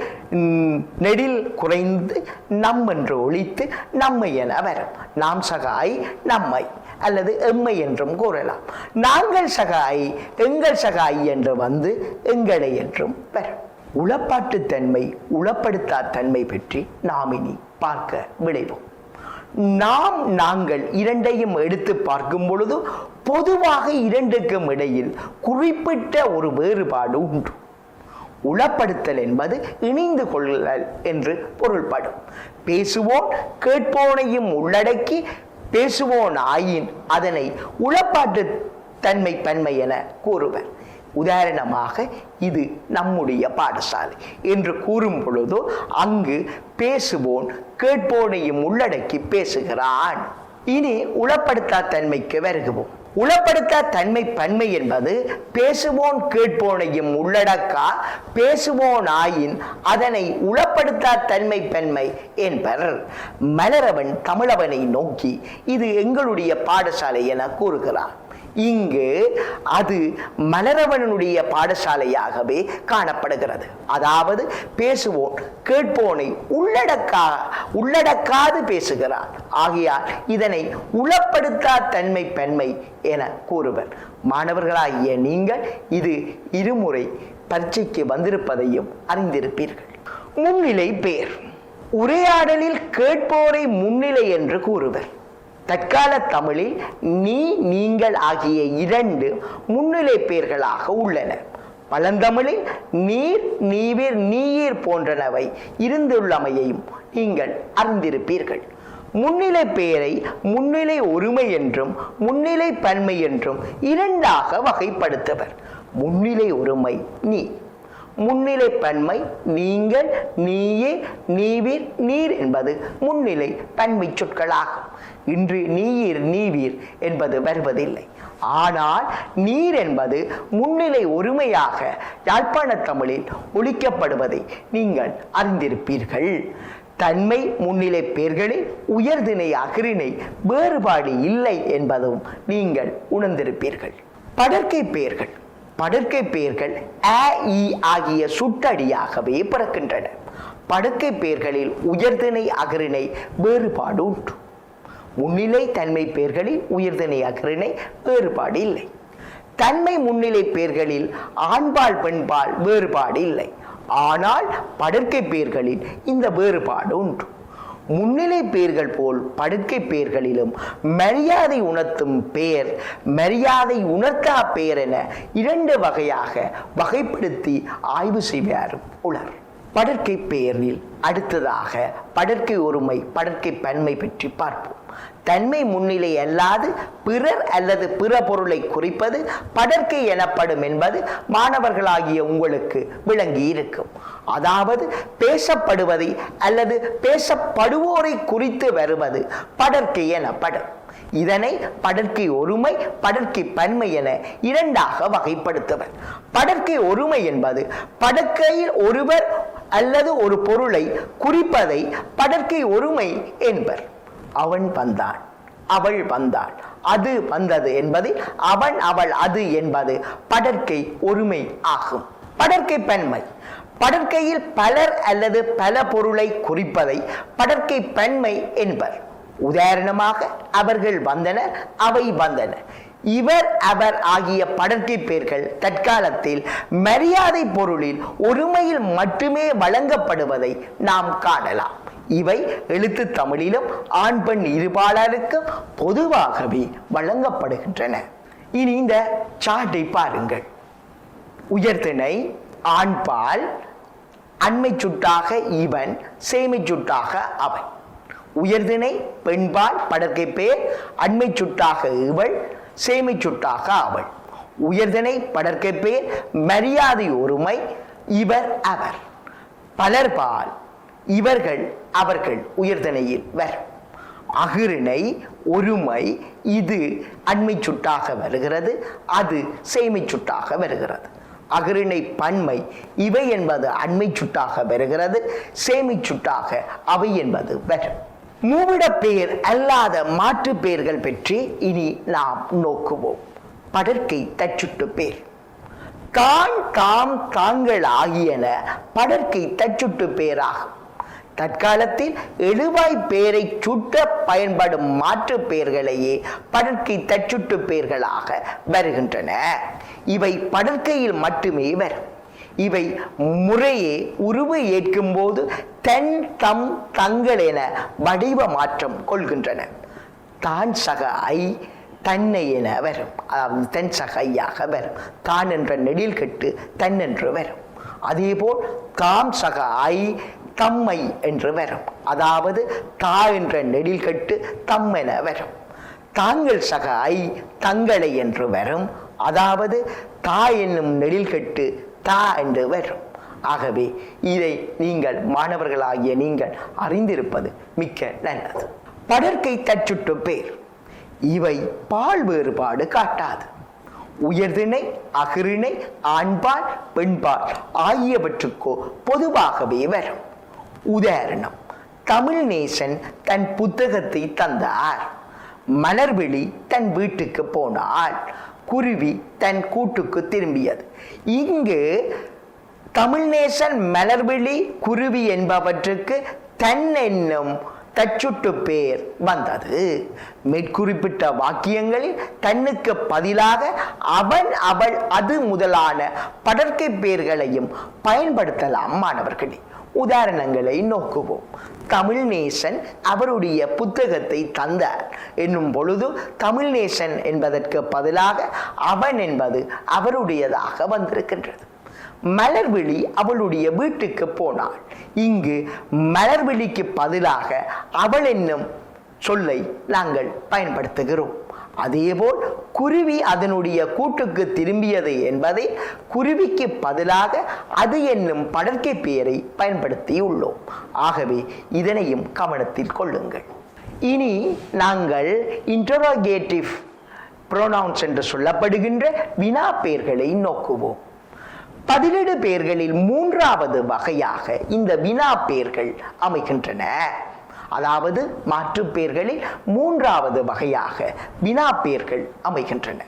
S1: நெடில் குறைந்து நம் என்று ஒழித்து நம்மை என வரும். நாம் சக ஐ நம்மை அல்லது எம்மை என்றும் கூறலாம். நாங்கள் சக ஐ எங்கள் சக ஐ என்று வந்து எங்களை என்றும் வரும். உளப்பாட்டு தன்மை, உளப்படுத்தா தன்மை பற்றி நாம் இனி பார்க்க விளைவோம். நாம், நாங்கள் இரண்டையும் எடுத்து பார்க்கும் பொழுது பொதுவாக இரண்டுக்கும் இடையில் குறிப்பிட்ட ஒரு வேறுபாடு உண்டு. உளப்படுத்தல் என்பது இணைந்து கொள்ளல் என்று பொருள்படும். பேசுவோன் கேட்போனையும் உள்ளடக்கி பேசுவோன் ஆயின் அதனை உளப்பாட்டு தன்மை பன்மை என கூறுவர். உதாரணமாக இது நம்முடைய பாடசாலை என்று கூறும் பொழுது அங்கு பேசுவோன் கேட்போனையும் உள்ளடக்கி பேசுகிறான். இனி உளப்படுத்தா தன்மைக்கு வருகிறோம். உளப்படுத்தா தன்மை பன்மை என்பது பேசுவோன் கேட்போனையும் உள்ளடக்கா பேசுவோன் ஆயின் அதனை உளப்படுத்தா தன்மை பன்மை என்பர். மலரவன் தமிழவனை நோக்கி இது எங்களுடைய பாடசாலை என கூறுகிறார். இங்கு அது மலரவனுடைய பாடசாலையாகவே காணப்படுகிறது. அதாவது பேசுவோன் கேட்போனை உள்ளடக்காது பேசுகிறார். ஆகையால் இதனை உளப்படுத்தா தன்மை பன்மை என கூறுவர். மாணவர்களாகிய நீங்கள் இது இருமுறை பரீட்சைக்கு வந்திருப்பதையும் அறிந்திருப்பீர்கள். முன்னிலை பெயர். உரையாடலில் கேட்போரை முன்னிலை என்று கூறுவர். தற்கால தமிழில் நீ, நீங்கள் ஆகிய 2 முன்னிலை பெயர்களாக உள்ளன. பழந்தமிழில் நீர், நீவிர், நீர் போன்றனவை இருந்துள்ளமையையும் நீங்கள் அறிந்திருப்பீர்கள். முன்னிலை பெயரை முன்னிலை ஒருமை என்றும் முன்னிலை பன்மை என்றும் இரண்டாக வகைப்படுத்துவர். முன்னிலை ஒருமை நீ, முன்னிலை பன்மை நீங்கள், நீயே, நீவீர், நீர் என்பது முன்னிலை பன்மை சொற்களாகும். இன்று நீர், நீவீர் என்பது வருவதில்லை. ஆனால் நீர் என்பது முன்னிலை ஒருமையாக யாழ்ப்பாண தமிழில் ஒலிக்கப்படுவதை நீங்கள் அறிந்திருப்பீர்கள். தன்மை முன்னிலை பெயர்களில் உயர்திணை அகிரிணை வேறுபாடு இல்லை என்பதும் நீங்கள் உணர்ந்திருப்பீர்கள். படர்க்கை பெயர்கள். படர்க்கை பெயர்கள் அ, இ ஆகிய சுட்டடியாகவே பிறக்கின்றன. படர்க்கை பெயர்களில் உயர்திணை அகிரிணை வேறுபாடு உண்டு. முன்னிலை தன்மை பெயர்களில் உயர்திணை அகிரிணை வேறுபாடு இல்லை. தன்மை முன்னிலை பெயர்களில் ஆண்பால் பெண்பால் வேறுபாடு இல்லை. ஆனால் படர்க்கை பெயர்களில் இந்த வேறுபாடு உண்டு. முன்னிலை பெயர்கள் போல் படுக்கை பெயர்களிலும் மரியாதை உணர்த்தும் பெயர், மரியாதை உணர்த்தா பெயர் என 2 வகையாக வகைப்படுத்தி ஆய்வு செய்வாரும் உளர். படர்க்கை பெயரில் அடுத்ததாக படர்க்கை ஒருமை, படர்க்கை பன்மை பற்றி பார்ப்போம். தன்மை முன்னிலை அல்லாது பிறர் அல்லது பிற பொருளை குறிப்பது படர்க்கை எனப்படும் என்பது மாணவர்களாகிய உங்களுக்கு விளங்கி இருக்கும். அதாவது பேசப்படுவதை அல்லது பேசப்படுவோரை குறித்து வருவது படர்க்கை எனப்படும். இதனை படர்க்கை ஒருமை, படர்க்கை பன்மை என இரண்டாக வகைப்படுத்துவர். படர்க்கை ஒருமை என்பது படர்க்கையில் ஒருவர் அல்லது ஒரு பொருளை குறிப்பதை படர்க்கை ஒருமை என்பர். அவன் வந்தான், அவள் வந்தாள், அது வந்தது என்பதில் அவன் அவள் அது என்பது படர்க்கை ஒருமை ஆகும். படர்க்கை பன்மை படர்க்கையில் பலர் அல்லது பல பொருளை குறிப்பதை படர்க்கை பன்மை என்பர். உதாரணமாக அவர்கள் வந்தனர், அவை வந்தன. இவர் அவர் ஆகிய படர்க்கை பெயர்கள் தற்காலத்தில் மரியாதை பொருளில் ஒருமையில் மட்டுமே வழங்கப்படுவதை நாம் காணலாம். இவை எழுத்து தமிழிலும் ஆண் பெண் இருபாலருக்கும் பொதுவாகவே வழங்கப்படுகின்றன. இனி இந்த சாட்டை பாருங்கள். உயர்திணை ஆண்பால், அண்மை சுட்டாக இவன், சேமை சுட்டாக அவன். உயர்திணை பெண்பால் படர்க்கை பெயர், அண்மை சுட்டாக இவள், சேமை சுட்டாக அவள். உயர்திணை படர்க்கை பெயர், மரியாதை ஒருமை, இவர் அவர். பலர்பால் இவர்கள் அவர்கள் உயர்திணையில் வரும். அகிரிணை ஒருமை, இது அண்மை சுட்டாக வருகிறது, அது சேமை சுட்டாக வருகிறது. அகிரிணை பன்மை, இவை என்பது அண்மை சுட்டாக வருகிறது, சேமை சுட்டாக அவை என்பது வரும். மூவிட பெயர் அல்லாத மாற்று பெயர்கள் பற்றி இனி நாம் நோக்குவோம். படர்க்கை தச்சுட்டு பெயர். கான், தாம், தாங்கள் ஆகியன படர்க்கை தச்சுட்டு பெயராகும். தற்காலத்தில் எழுவாய் பெயரை சுட்ட பயன்படும் மாற்று பெயர்களையே படர்க்கை தச்சுட்டு பெயர்களாக வருகின்றன. இவை படர்க்கையில் மட்டுமே வரும். இவை முறையே உருவு ஏற்கும் போது தன், தம், தங்கள் என வடிவ மாற்றம் கொள்கின்றன. தான் சக ஐ, தன்னை என வரும். அதாவது தன் சக ஐயாக வரும். தான் என்ற நெடில் கெட்டு தன் என்று வரும். அதேபோல் தாம் சக ஐ, தம்மை என்று வரும். அதாவது தா என்ற நெடில் கட்டு தம் என வரும். தாங்கள் சக ஐ, தங்களை என்று வரும். அதாவது தா என்னும் நெடில் கட்டு தா என்று வரும். ஆகவே இதை நீங்கள் மாணவர்களாகிய நீங்கள் அறிந்திருப்பது மிக்க நல்லது. படர்க்கை தச்சுட்டு பேர். இவை பால் வேறுபாடு காட்டாது. உயர்திணை, அகிரிணை, ஆண்பால், பெண்பால் ஆகியவற்றுக்கோ பொதுவாகவே வரும். உதாரணம், தமிழ்நேசன் தன் புத்தகத்தை தந்தார். மலர்விழி தன் வீட்டுக்கு போனாள். குருவி தன் கூட்டுக்கு திரும்பியது. இங்கு தமிழ்நேசன், மலர்விழி, குருவி என்பவற்றுக்கு தன் என்னும் தச்சுட்டு பேர் வந்தது. மேற்குறிப்பிட்ட வாக்கியங்களில் தன்னுக்கு பதிலாக அவன், அவள், அது முதலான படர்க்கை பெயர்களையும் பயன்படுத்தலாம் மாணவர்களே. உதாரணங்களை நோக்குவோம். தமிழ்நேசன் அவருடைய புத்தகத்தை தந்தார் என்னும் பொழுது தமிழ்நேசன் என்பதற்கு பதிலாக அவன் என்பது அவருடையதாக வந்திருக்கின்றது. மலர்விழி அவளுடைய வீட்டுக்கு போனாள். இங்கு மலர்விழிக்கு பதிலாக அவள் என்னும் சொல்லை நாங்கள் பயன்படுத்துகிறோம். அதேபோல் குருவி அதனுடைய கூட்டுக்கு திரும்பியது என்பதை குருவிக்கு பதிலாக அது என்னும் படர்க்கை பெயரை பயன்படுத்தியுள்ளோம். ஆகவே இதனையும் கவனத்தில் கொள்ளுங்கள். இனி நாங்கள் இன்டரோகேட்டிவ் ப்ரோனவுன்ஸ் என்று சொல்லப்படுகின்ற வினா பெயர்களை நோக்குவோம். பதிலீடு பெயர்களில் மூன்றாவது வகையாக இந்த வினா பெயர்கள் அமைகின்றன. அதாவது மாற்று பெயர்களில் மூன்றாவது வகையாக வினா பெயர்கள் அமைகின்றன.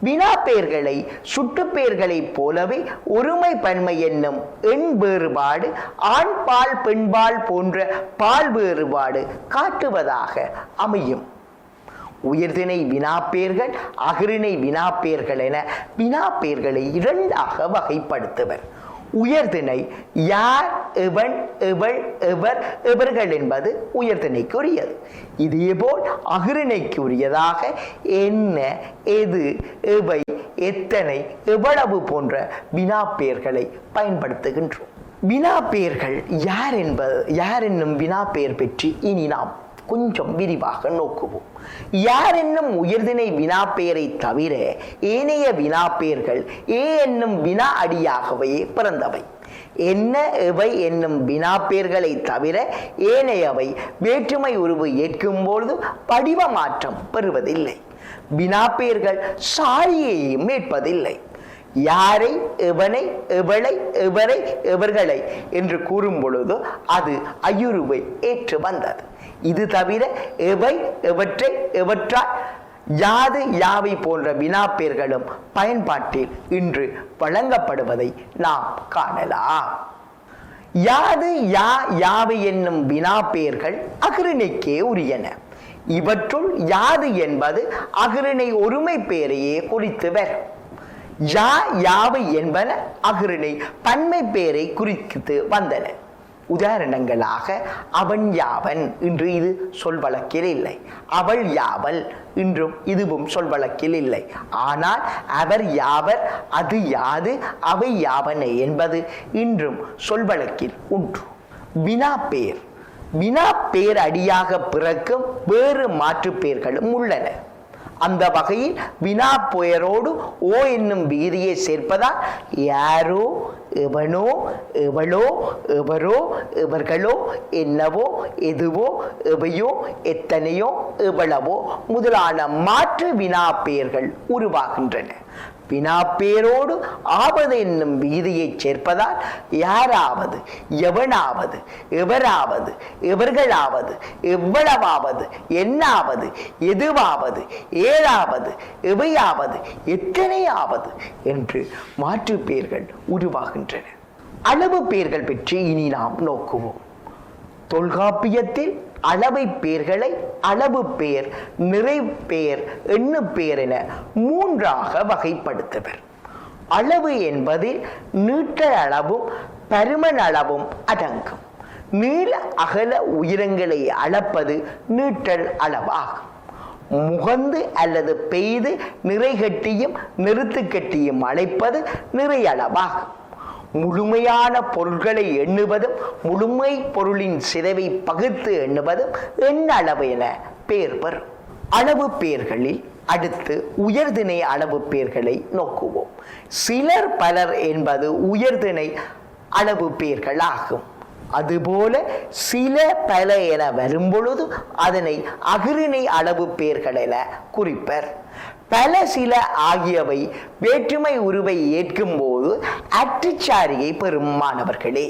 S1: வினா பெயர்களை சுட்டு பெயர்களைப் போலவே ஒருமை பன்மை என்னும் எண் வேறுபாடு, ஆண்பால் பெண்பால் போன்ற பால் வேறுபாடு காட்டுவதாக அமையும். உயர்திணை வினாப்பெயர்கள், அகிரிணை வினாப்பெயர்கள் என வினாப்பெயர்களை இரண்டாக வகைப்படுத்துவர். உயர்திணை யார், எவன், எவள், எவர், எவர்கள் என்பது உயர்திணைக்குரியது. இதேபோல் அகிரிணைக்கு உரியதாக என்ன, எது, எவை, எத்தனை, எவ்வளவு போன்ற வினாப்பெயர்களை பயன்படுத்துகின்றோம். வினாப்பெயர்கள் யார் என்னும் வினாப்பெயர் பற்றி இனி நாம் கொஞ்சம் விரிவாக நோக்குவோம். யார் என்னும் உயர்திணை வினாப்பெயரை தவிர ஏனைய வினாப்பெயர்கள் ஏ என்னும் வினா அடியாகவே பிறந்தவை. என்ன எவை என்னும் வினாப்பெயர்களை தவிர ஏனையவை வேற்றுமை உருவு ஏற்கும் பொழுது படிவ மாற்றம் பெறுவதில்லை. வினாப்பெயர்கள் சாரியையும் ஏற்பதில்லை. யாரை, எவனை, எவளை, எவரை, எவர்களை என்று கூறும் பொழுது அது ஐயுருவை ஏற்று வந்தது. இது தவிர எவை, எவற்றை, எவற்றால், யாது, யாவை போன்ற வினாப்பெயர்களும் பயன்பாட்டில் இன்று வழங்கப்படுவதை நாம் காணலாம். யாது, யா, யாவை என்னும் வினாப்பெயர்கள் அஃறிணைக்கே உரியன. இவற்றுள் யாது என்பது அஃறிணை ஒருமை பெயரையே குறித்து வரும். யா, யாவை என்பன அஃறிணை பன்மை பெயரை குறித்து வந்தன. உதாரணங்களாக அவன் யாவன் இன்று இது சொல் வழக்கில் இல்லை. அவள் யாவல் இன்றும் இதுவும் சொல் வழக்கில் இல்லை. ஆனால் அவர் யாவர், அது யாது, அவை யாவன என்பது இன்றும் சொல் வழக்கில் உண்டு. வினாப்பெயர் வினாப்பெயர் அடியாக பிறக்கும் வேறு மாற்று பெயர்களும் உள்ளன. அந்த வகையில் வினாப்பெயரோடு ஓ என்னும் விகுதியை சேர்ப்பதால் யாரோ, எவனோ, எவளோ, எவரோ, எவர்களோ, என்னவோ, எதுவோ, எவையோ, எத்தனையோ, எவ்வளவோ முதலான மாற்று வினாப்பெயர்கள் உருவாகின்றன. வினாப்பெயரோடு ஆவது என்னும் விகுதியை சேர்ப்பதால் யாராவது, எவனாவது, எவராவது, எவர்களாவது, எவ்வளவாவது, என்னாவது, எதுவாவது, ஏழாவது, எவையாவது, எத்தனையாவது என்று மாற்று பெயர்கள் உருவாகின்றன. அளவு பெயர்கள் பற்றி இனி நாம் நோக்குவோம். தொல்காப்பியத்தில் அளவை பெயர்களை அளவு பெயர், நிறைப்பெயர், எண்ணு பெயர் என மூன்றாக வகைப்படுத்துவர். அளவு என்பதில் நீட்டல் அளவும் பருமன் அளவும் அடங்கும். நீள அகல உயரங்களை அளப்பது நீட்டல் அளவாகும். முகந்து அல்லது பெய்து நிறை கட்டியும் நிறுத்து கட்டியும் அழைப்பது நிறை அளவாகும். முழுமையான பொருள்களை எண்ணுவதும் முழுமை பொருளின் சிதைவை பகுத்து எண்ணுவதும் எண்ணளவு என பெயர் பெறும். அளவு பெயர்களில் அடுத்து உயர்திணை அளவு பெயர்களை நோக்குவோம். சிலர் பலர் என்பது உயர்திணை அளவு பெயர்கள் ஆகும். அதுபோல சில பல என வரும்பொழுது அதனை அஃறிணை அளவு பெயர்கள் என குறிப்பர். பல சில ஆகியவை வேற்றுமை உருவை ஏற்கும் போது அற்றுச்சாரியை பெறும் மாணவர்களே.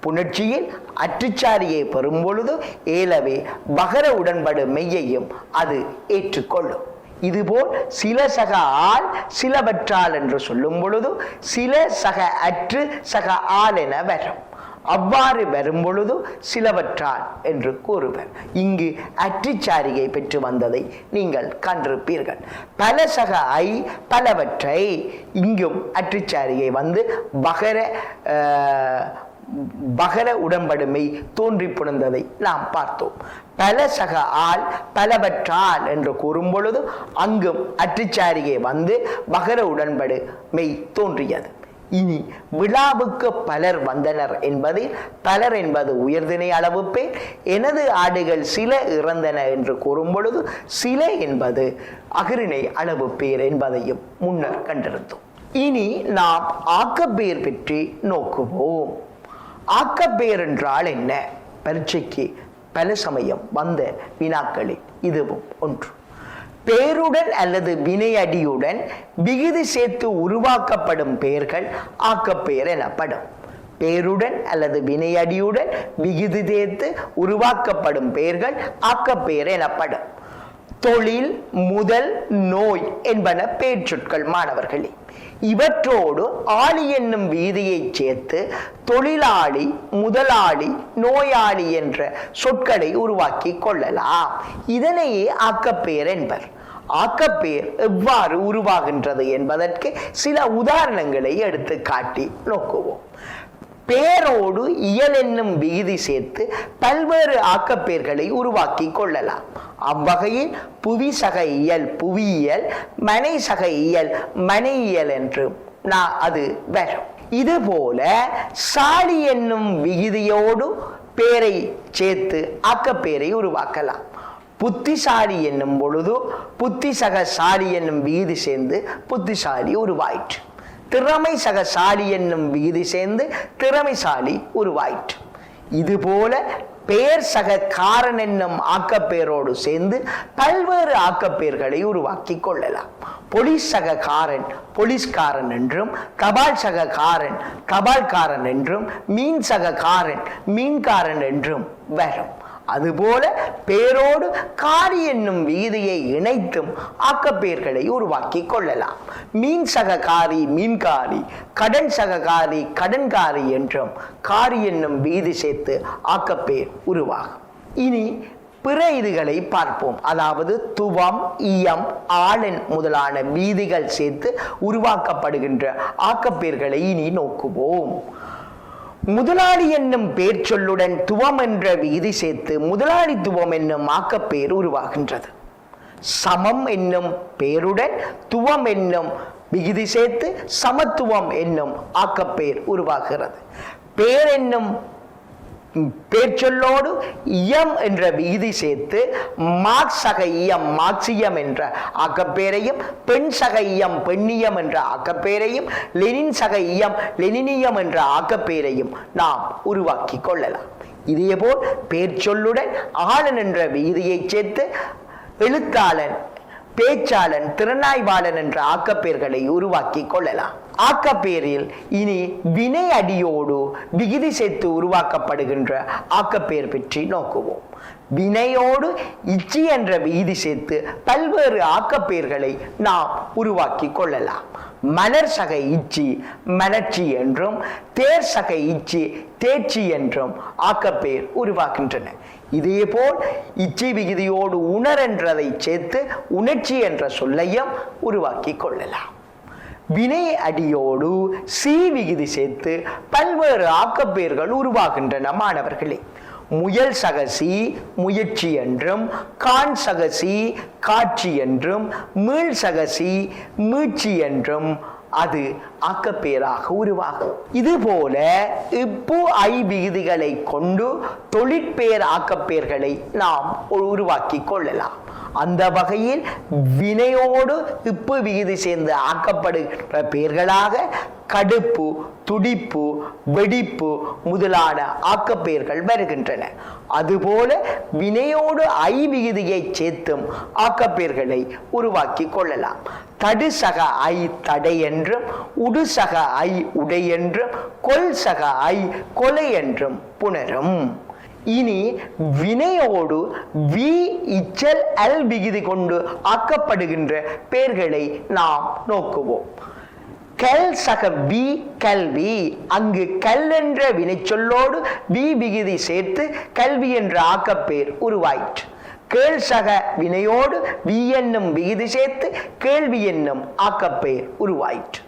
S1: புணர்ச்சியில் அற்றுச்சாரியை பெறும் பொழுது ஏலவே பகர உடன்படு மெய்யையும் அது ஏற்றுக்கொள்ளும். இதுபோல் சில சக ஆள் சிலவற்றால் என்று சொல்லும் பொழுது சில சக அற்று சக ஆள் என வரும். அவ்வாறு வரும்பொழுது சிலவற்றால் என்று கூறுவர். இங்கு அற்றுச்சாரியை பெற்று வந்ததை நீங்கள் கண்டிருப்பீர்கள். பல சக ஐ பலவற்றை, இங்கும் அற்றுச்சாரியை வந்து பகர உடன்படுமை தோன்றி புணர்ந்ததை நாம் பார்த்தோம். பல சக ஆள் பலவற்றால் என்று கூறும் பொழுது அங்கும் அற்றுச்சாரியை வந்து பகர உடன்படு மெய் தோன்றியது. இனி விழாவுக்கு பலர் வந்தனர் என்பதில் பலர் என்பது உயர்திணை அளவு பெயர். எனது ஆடுகள் சில இறந்தன என்று கூறும் பொழுது சில என்பது அஃறிணை அளவு பெயர் என்பதையும் முன்னர் கண்டிருந்தோம். இனி நாம் ஆக்கப்பெயர் பற்றி நோக்குவோம். ஆக்கப்பெயர் என்றால் என்ன? பரீட்சைக்கு பல சமயம் வந்த வினாக்களில் இதுவும் ஒன்று. பெயருடன் அல்லது வினையடியுடன் விகுதி சேர்த்து உருவாக்கப்படும் பெயர்கள் ஆக்கப்பெயர் எனப்படும். பெயருடன் அல்லது வினையடியுடன் விகுதி சேர்த்து உருவாக்கப்படும் பெயர்கள் ஆக்கப்பெயர் எனப்படும். தொழில், முதல், நோய் என்பன பெயர் சொற்கள் மாணவர்களே. இவற்றோடு ஆளி என்னும் விகுதியை சேர்த்து தொழிலாளி, முதலாளி, நோயாளி என்ற சொற்களை உருவாக்கி கொள்ளலாம். இதனையே ஆக்கப்பெயர் என்பர். ஆக்கப்பெயர் எவ்வாறு உருவாகின்றது என்பதற்கு சில உதாரணங்களை எடுத்து காட்டி நோக்குவோம். பெயரோடு இயல் என்னும் விகுதி சேர்த்து பல்வேறு ஆக்கப்பெயர்களை உருவாக்கி கொள்ளலாம். அவ்வகையில் புவி சக இயல் புவியியல், மனை சக இயல் மனையியல் என்று அது வரும். இதுபோல சாலி என்னும் விகுதியோடு பேரை சேர்த்து ஆக்கப்பேரை உருவாக்கலாம். புத்திசாலி என்னும் பொழுது புத்தி சக சாலி என்னும் விகுதி சேர்ந்து புத்திசாலி உருவாயிற்று. திறமை சக சாலி என்னும் விகுதி சேர்ந்து திறமைசாலி உருவாயிற்று. இதுபோல பெயர் சக காரன் என்னும் ஆக்கப்பேரோடு சேர்ந்து பல்வேறு ஆக்கப்பேர்களை உருவாக்கி கொள்ளலாம். போலீஸ் சக காரன் போலீஸ்காரன் என்றும், தபால் சக காரன் தபால்காரன் என்றும், மீன் சக காரன் மீன்காரன் என்றும் வரும். அதுபோல பேரோடு காரி என்னும் விகுதியை இணைத்தும் ஆக்கப்பேர்களை உருவாக்கி கொள்ளலாம். மீன் சக காரி மீன்காரி, கடன் சக காரி கடன்காரி என்றும் காரி என்னும் விகுதி சேர்த்து ஆக்கப்பேர் உருவாகும். இனி பிற இதுகளை பார்ப்போம். அதாவது துவம், இயம், ஆளன் முதலான வீதிகள் சேர்த்து உருவாக்கப்படுகின்ற ஆக்கப்பேர்களை இனி நோக்குவோம். முதலாளி என்னும் பேர் சொல்லுடன் துவம் என்ற விகுதி சேர்த்து முதலாளித்துவம் என்னும் ஆக்கப்பேர் உருவாகின்றது. சமம் என்னும் பேருடன் துவம் என்னும் விகுதி சேர்த்து சமத்துவம் என்னும் ஆக்கப்பேர் உருவாகிறது. பேர் என்னும் பேர்ச்சொல்லோடு இயம் என்ற விகுதி சேர்த்து மார்க்ஸ் சக இயம் மார்க்சியம் என்ற ஆக்கப்பேரையும், பெண் சக இயம் பெண்ணியம் என்ற ஆக்கப்பேரையும், லெனின் சக இயம் லெனினியம் என்ற ஆக்கப்பேரையும் நாம் உருவாக்கி கொள்ளலாம். இதேபோல் பேர்ச்சொல்லுடன் ஆளன் என்ற விகுதியை சேர்த்து எழுத்தாளன், பேச்சாளன், திறனாய்வாளன் என்ற ஆக்கப்பேர்களை உருவாக்கி கொள்ளலாம். ஆக்கப்பேரில் இனி வினை அடியோடு விகுதி சேர்த்து உருவாக்கப்படுகின்ற ஆக்கப்பேர் பற்றி நோக்குவோம். வினையோடு இச்சி என்ற விகுதி சேர்த்து பல்வேறு ஆக்கப்பேர்களை நாம் உருவாக்கி கொள்ளலாம். மலர் சக இச்சி மலர்ச்சி என்றும், தேர் சக இச்சி தேர்ச்சி என்றும் ஆக்கப்பேர் உருவாகின்றன. இதேபோல் இச்சி விகுதியோடு உணர் என்றதை சேர்த்து உணர்ச்சி என்ற சொல்லையும் உருவாக்கி கொள்ளலாம். வினை அடியோடு சி விகுதி சேர்த்து பல்வேறு ஆக்கப்பேர்கள் உருவாகின்றன. மாணவர்களே, முயல் சகசி முயற்சி என்றும், கான் சகசி காட்சி என்றும், மீள் சகசி மீட்சி என்றும் அது ஆக்கப்பேராக உருவாகும். இதுபோல இப்பு ஐ விகுதிகளை கொண்டு தொழிற்பெயர் ஆக்கப்பேர்களை நாம் உருவாக்கி கொள்ளலாம். அந்த வகையில் வினையோடு இப்பு விகுதி சேர்ந்து ஆக்கப்படுகின்ற பெயர்களாக கடுப்பு, துடிப்பு, வெடிப்பு முதலான ஆக்கப்பெயர்கள் வருகின்றன. அதுபோல வினையோடு ஐ விகுதியை சேர்த்தும் ஆக்கப்பெயர்களை உருவாக்கி கொள்ளலாம். தடு சக ஐ தடை என்றும், உடு சக ஐ உடை என்றும், கொல் சக ஐ கொலை என்றும் புணரும். இனி வினையோடு வி இச்சல் அல் விகுதி கொண்டு ஆக்கப்படுகின்ற பெயர்களை நாம் நோக்குவோம். கல் சக வி கல்வி, அங்கு கல் என்ற வினை சொல்லோடு வி விகுதி சேர்த்து கல்வி என்ற ஆக்கப்பேர் உருவாயிற்று. கேள் சக வினையோடு வி என்னும் விகுதி சேர்த்து கேள்வி என்னும் ஆக்கப்பெயர் உருவாயிற்று.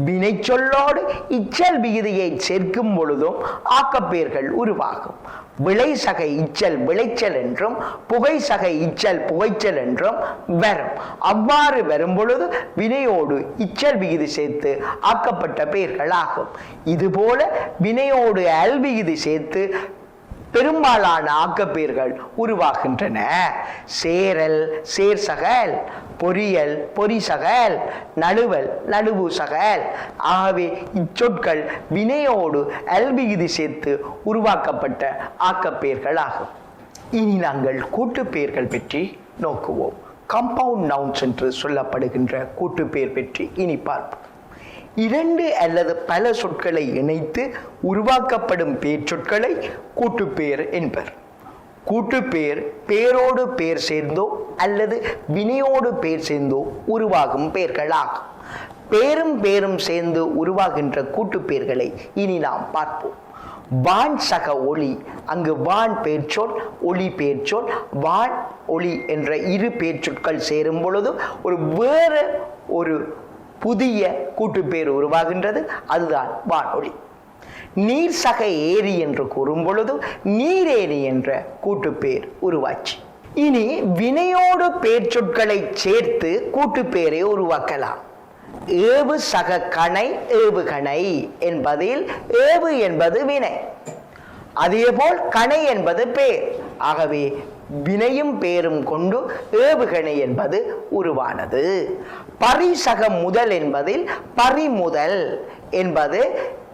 S1: வினை சொல்லோடு இச்சல் விகுதியை சேர்க்கும் பொழுதும் ஆக்கப்பெயர்கள் உருவாகும். விளை சக இச்சல் விளைச்சல் என்றும், புகை சக இச்சல் புகைச்சல் என்றும் வரும். அவ்வாறு வரும் பொழுது வினையோடு இச்சல் விகுதி சேர்த்து ஆக்கப்பட்ட பெயர்கள் ஆகும். இதுபோல வினையோடு அல் விகுதி சேர்த்து பெரும்பாலான ஆக்கப்பெயர்கள் உருவாகின்றன. சேரல் சேர் சகல், பொறியல் பொறி சகல், நழுவல் நழுவு சகல். ஆகவே இச்சொற்கள் வினையோடு அல்விகுதி சேர்த்து உருவாக்கப்பட்ட ஆக்கப்பெயர்கள் ஆகும். இனி நாங்கள் கூட்டுப்பெயர்கள் பற்றி நோக்குவோம். கம்பவுண்ட் நவுன்ஸ் என்று சொல்லப்படுகின்ற கூட்டுப்பெயர் பற்றி இனி பார்ப்போம். இரண்டு அல்லது பல சொற்களை இணைத்து உருவாக்கப்படும் பெயர் சொற்களை கூட்டுப்பெயர் என்பர். கூட்டுப்பெயர் பெயரோடு பெயர் சேர்ந்தோ அல்லது வினையோடு பெயர் சேர்ந்தோ உருவாகும் பெயர்களாகும். பேரும் பேரும் சேர்ந்து உருவாகின்ற கூட்டுப்பெயர்களை இனி நாம் பார்ப்போம். வான் சக ஒளி, அங்கு வான் பெயர்ச்சொல் ஒளி பெயர்ச்சொல். வான் ஒளி என்ற இரு பெயர்ச்சொற்கள் சேரும் பொழுது வேறு ஒரு புதிய கூட்டுப்பெயர் உருவாகின்றது, அதுதான் வானொலி. நீர் சக ஏரி என்று கூறும் பொழுது நீரேரி என்ற கூட்டுப்பெயர் உருவாச்சு. இனி வினையோடு பெயர் சொற்களை சேர்த்து கூட்டுப்பெயரை உருவாக்கலாம். ஏவு சக கணை ஏவுகணை என்பதில் ஏவு என்பது வினை, அதேபோல் கணை என்பது பெயர். ஆகவே வினையும் பெயரும் கொண்டு ஏவுகணை என்பது உருவானது. பரிசகம் முதல் என்பதில் பறிமுதல் என்பது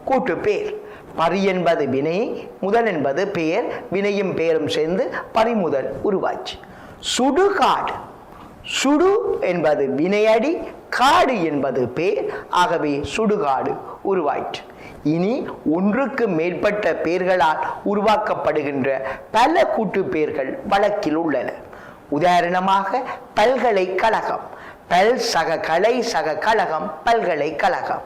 S1: கூட்டு பெயர். பரி என்பது வினை, முதல் என்பது பெயர், வினையும் பெயரும் சேர்ந்து பறிமுதல் உருவாச்சு. சுடுகாடு, சுடு என்பது வினையடி, காடு என்பது பெயர். ஆகவே சுடுகாடு உருவாயிற்று. இனி ஒன்றுக்கு மேற்பட்ட பெயர்களால் உருவாக்கப்படுகின்ற பல கூட்டு பெயர்கள் வழக்கில் உள்ளன. உதாரணமாக பல்கலைக்கழகம், பல் சக கலை சக கழகம், பல்கலைக்கழகம்.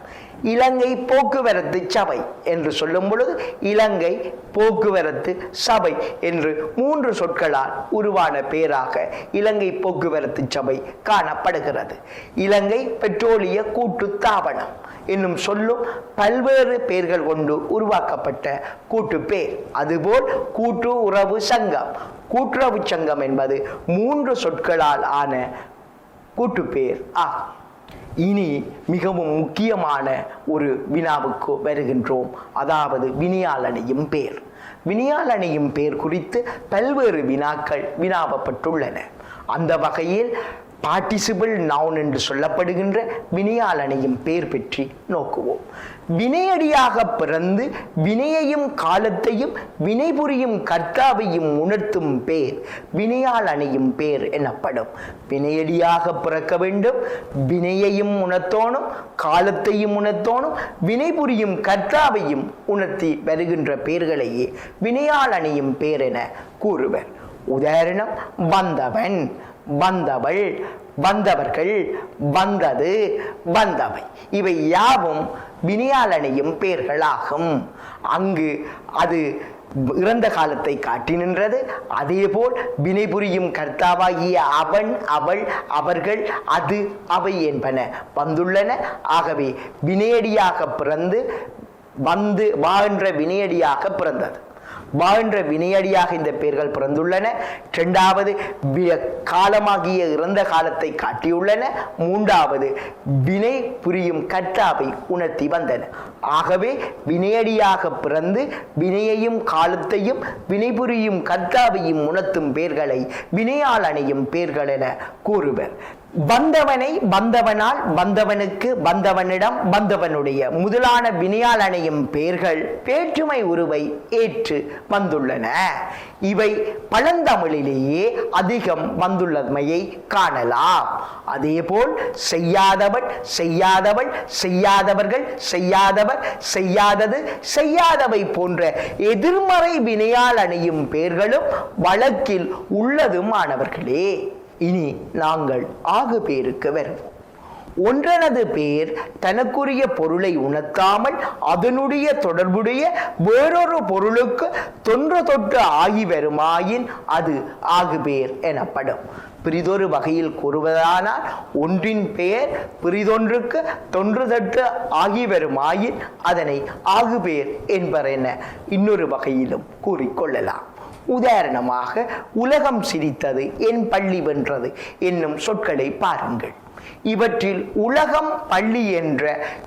S1: இலங்கை போக்குவரத்து சபை என்று சொல்லும் பொழுது இலங்கை போக்குவரத்து சபை என்று 3 சொற்களால் உருவான பெயராக இலங்கை போக்குவரத்து சபை காணப்படுகிறது. இலங்கை பெட்ரோலிய கூட்டு தாபனம் என்னும் சொல்லும் பல்வேறு பெயர்கள் கொண்டு உருவாக்கப்பட்ட கூட்டு பெயர். அதுபோல் கூட்டு உறவு சங்கம், கூட்டுறவு சங்கம் என்பது 3 சொற்களால் ஆன கூட்டு பெயர் ஆகும். இனி மிகவும் முக்கியமான ஒரு வினாவுக்கு வருகின்றோம். அதாவது வினையால் அணையும் பெயர். வினையால் அணையும் பெயர் குறித்து பல்வேறு வினாக்கள் வினாவப்பட்டுள்ளன. அந்த வகையில் பார்ட்டிசிபிள் நவுன் என்று சொல்லப்படுகின்ற வினையால் அணையும் பெயர் பற்றி நோக்குவோம். வினையடியாக பிறந்து வினையையும் காலத்தையும் வினைபுரியும் கர்த்தாவையும் உணர்த்தும் பெயர் வினையால் அணையும் பெயர் எனப்படும். வினையடியாக பிறக்க வேண்டும், வினையையும் உணர்த்தோனும், காலத்தையும் உணர்த்தோனும், வினைபுரியும் கர்த்தாவையும் உணர்த்தி வருகின்ற பெயர்களையே வினையால் அணையும் பெயர் என கூறுவர். உதாரணம் வந்தவன், வந்தவள், வந்தவர்கள், வந்தது, வந்தவை. இவை யாவும் வினையால் அணையும் பெயர்களாகும். அங்கு அது இறந்த காலத்தை காட்டி நின்றது. அதேபோல் வினைபுரியும் கர்த்தாவாகிய அவன், அவள், அவர்கள், அது, அவை என்பன வந்துள்ளன. ஆகவே வினையடியாக பிறந்து வந்து வாழ்கின்ற வினையடியாக பிறந்தது. வாழ்கின்ற வினையடியாக இந்த பெயர்கள் பிறந்துள்ளன. 2வது காலமாகிய இறந்த காலத்தை காட்டியுள்ளன. 3வது வினை புரியும் கர்த்தாவை உணர்த்தி வந்தன. ஆகவே வினையடியாக பிறந்து வினையையும் காலத்தையும் வினைபுரியும் கர்த்தாவையும் உணர்த்தும் பெயர்களை வினையால் அணையும் பெயர்கள் என கூறுவர். வந்தவனை வந்தவனால், வந்தவனுக்கு, வந்தவனிடம், வந்தவனுடைய முதலான வினையால் அணையும் பெயர்கள் வேற்றுமை உருவை ஏற்று வந்துள்ளன. இவை பழந்தமிழிலேயே அதிகம் வந்துள்ளமையை காணலாம். அதேபோல் செய்யாதவன், செய்யாதவள், செய்யாதவர்கள், செய்யாதவர், செய்யாதது, செய்யாதவை போன்ற எதிர்மறை வினையால் அணையும் பெயர்களும் வழக்கில் உள்ளதும் ஆனவர்களே. இனி நாங்கள் ஆகு பெயருக்கு வருவோம். ஒன்றனது பெயர் தனக்குரிய பொருளை உணர்த்தாமல் அதனுடைய தொடர்புடைய வேறொரு பொருளுக்கு தொன்று தொட்டு ஆகி வருமாயின் அது ஆகு பெயர் எனப்படும். பிரிதொரு வகையில் கூறுவதானால் ஒன்றின் பெயர் பிரிதொன்றுக்கு தொன்று தொட்டு ஆகி வருமாயின் அதனை ஆகு பெயர் என்பர் என இன்னொரு வகையிலும் கூறிக்கொள்ளலாம். உதாரணமாக உலகம் சிரித்தது, என் பள்ளி வென்றது என்னும் சொற்களை பாருங்கள். இவற்றில் உலகம், பள்ளி என்ற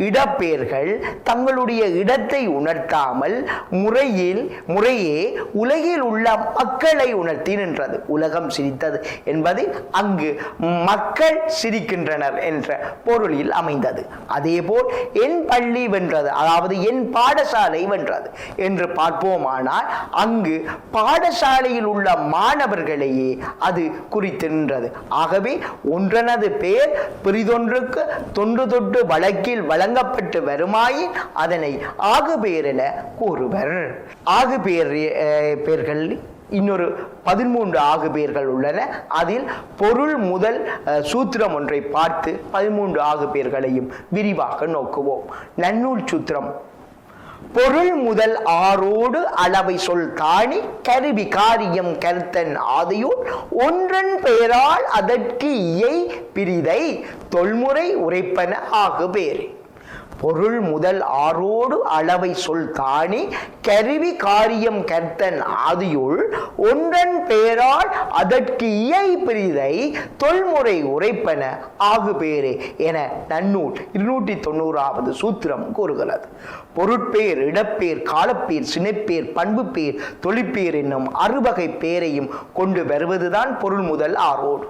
S1: இடப்பெயர்கள் தங்களுடைய இடத்தை உணர்த்தாமல் முறையே உலகில் உள்ள மக்களை உணர்த்தி நின்றது. உலகம் சிரித்தது என்பது அங்கு மக்கள் சிரிக்கின்றனர் என்ற பொருளில் அமைந்தது. அதேபோல் என் பள்ளி வென்றது, அதாவது என் பாடசாலை வென்றது என்று பார்ப்போமானால் அங்கு பாடசாலையில் உள்ள மாணவர்களையே அது குறித்து நின்றது. ஆகவே ஒன்றனது பெயர் பிரிதொன்றுக்கு தொன்று தொட்டு வழக்கில் வழங்கப்பட்டு வருமாயின் அதனை ஆகு பெயர் என கூறுவர். ஆகு பெயர்கள் இன்னொரு 13 ஆகு பெயர்கள் உள்ளன. அதில் பொருள் முதல் சூத்திரம் ஒன்றை பார்த்து 13 ஆகு பெயர்களையும் விரிவாக நோக்குவோம். நன்னூல் சூத்திரம்: பொருள் முதல் ஆரோடு அளவை சொல் தாணி கருவி காரியம் கருத்தன் ஆதையோர் ஒன்றன் பெயரால் அதற்கு இயை பிரிதை தொல்முறை உரைப்பன ஆகு பெயரே. பொருள் முதல் ஆரோடு அளவை சொல் தானி கருவி காரியம் கர்த்தன் ஆதியுள் ஒன்றன் பேரால் அதற்கு இயை பிரிதை தொல்முறை உரைப்பன ஆகு பேரே என நன்னூல் 290வது சூத்திரம் கூறுகிறது. பொருட்பேர், இடப்பேர், காலப்பேர், சினைப்பேர், பண்பு பேர், தொழிற்பேர் என்னும் அறுவகை பேரையும் கொண்டு வருவதுதான் பொருள் முதல் ஆரோடு.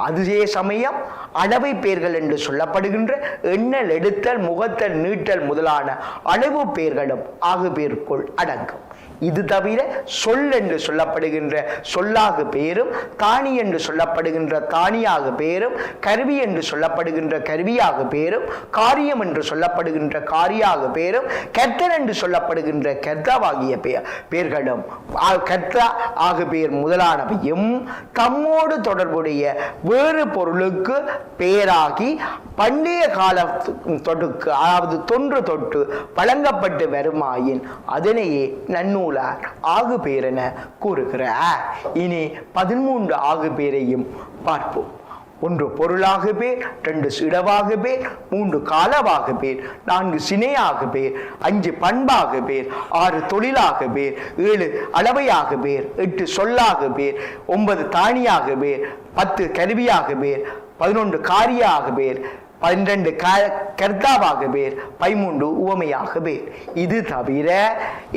S1: அதே சமயம் அளவை பெயர்கள் என்று சொல்லப்படுகின்ற எண்ணல், எடுத்தல், முகத்தல், நீட்டல் முதலான அளவு பெயர்களும் ஆகு பேருக்குள் அடங்கும். இது தவிர சொல் என்று சொல்லப்படுகின்ற சொல்லாகு பேரும், தானி என்று சொல்லப்படுகின்ற தானியாக பேரும், கருவி என்று சொல்லப்படுகின்ற கருவியாக பேரும், காரியம் என்று சொல்லப்படுகின்ற காரியாக பேரும், கர்த்தன் என்று சொல்லப்படுகின்ற கர்த்தாவாகிய பேர்களும் கர்த்தா ஆகு பேர் முதலானவையும் தம்மோடு தொடர்புடைய வேறு பொருளுக்கு பேராகி பண்டைய கால தொட்டுக்கு, அதாவது தொன்று தொட்டு வழங்கப்பட்டு வருமாயின் அதனையே நன்னூலார் ஆகு பேர் என கூறுகிறார். இனி 13 ஆகு பேரையும் பார்ப்போம். 1 பொருளாக பேர், 2 இடவாக பேர், 3 காலவாக பேர், 4 சினையாக பேர், 5 பண்பாக பேர், 6 தொழிலாக பேர், 7 அளவையாக பேர், 8 சொல்லாக பேர், 9 தானியாக பேர், 10 கருவியாக பேர், 11 காரியாக பேர், 12 கர்த்தாவாக பேர், 13 உவமையாக பேர். இது தவிர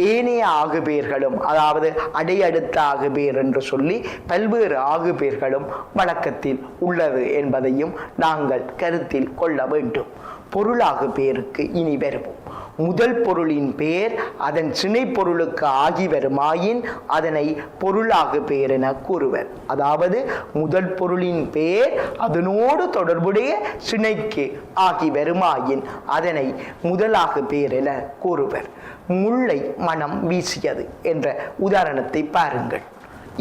S1: ஏனைய ஆகு பேர்களும், அதாவது அடையடுத்த ஆகு பேர் என்று சொல்லி பல்வேறு ஆகு பேர்களும் வழக்கத்தில் உள்ளது என்பதையும் நாங்கள் கருத்தில் கொள்ள வேண்டும். பொருளாகு பேருக்கு இனி வருவோம். முதல் பொருளின் பேர் அதன் சினை பொருளுக்கு ஆகி வருமாயின் அதனை பொருளாகு பேர் என கூறுவர். அதாவது முதல் பொருளின் பேர் அதனோடு தொடர்புடைய சினைக்கு ஆகி வருமாயின் அதனை முதலாகு பேர் என கூறுவர். முல்லை மனம் வீசியது என்ற உதாரணத்தை பாருங்கள்.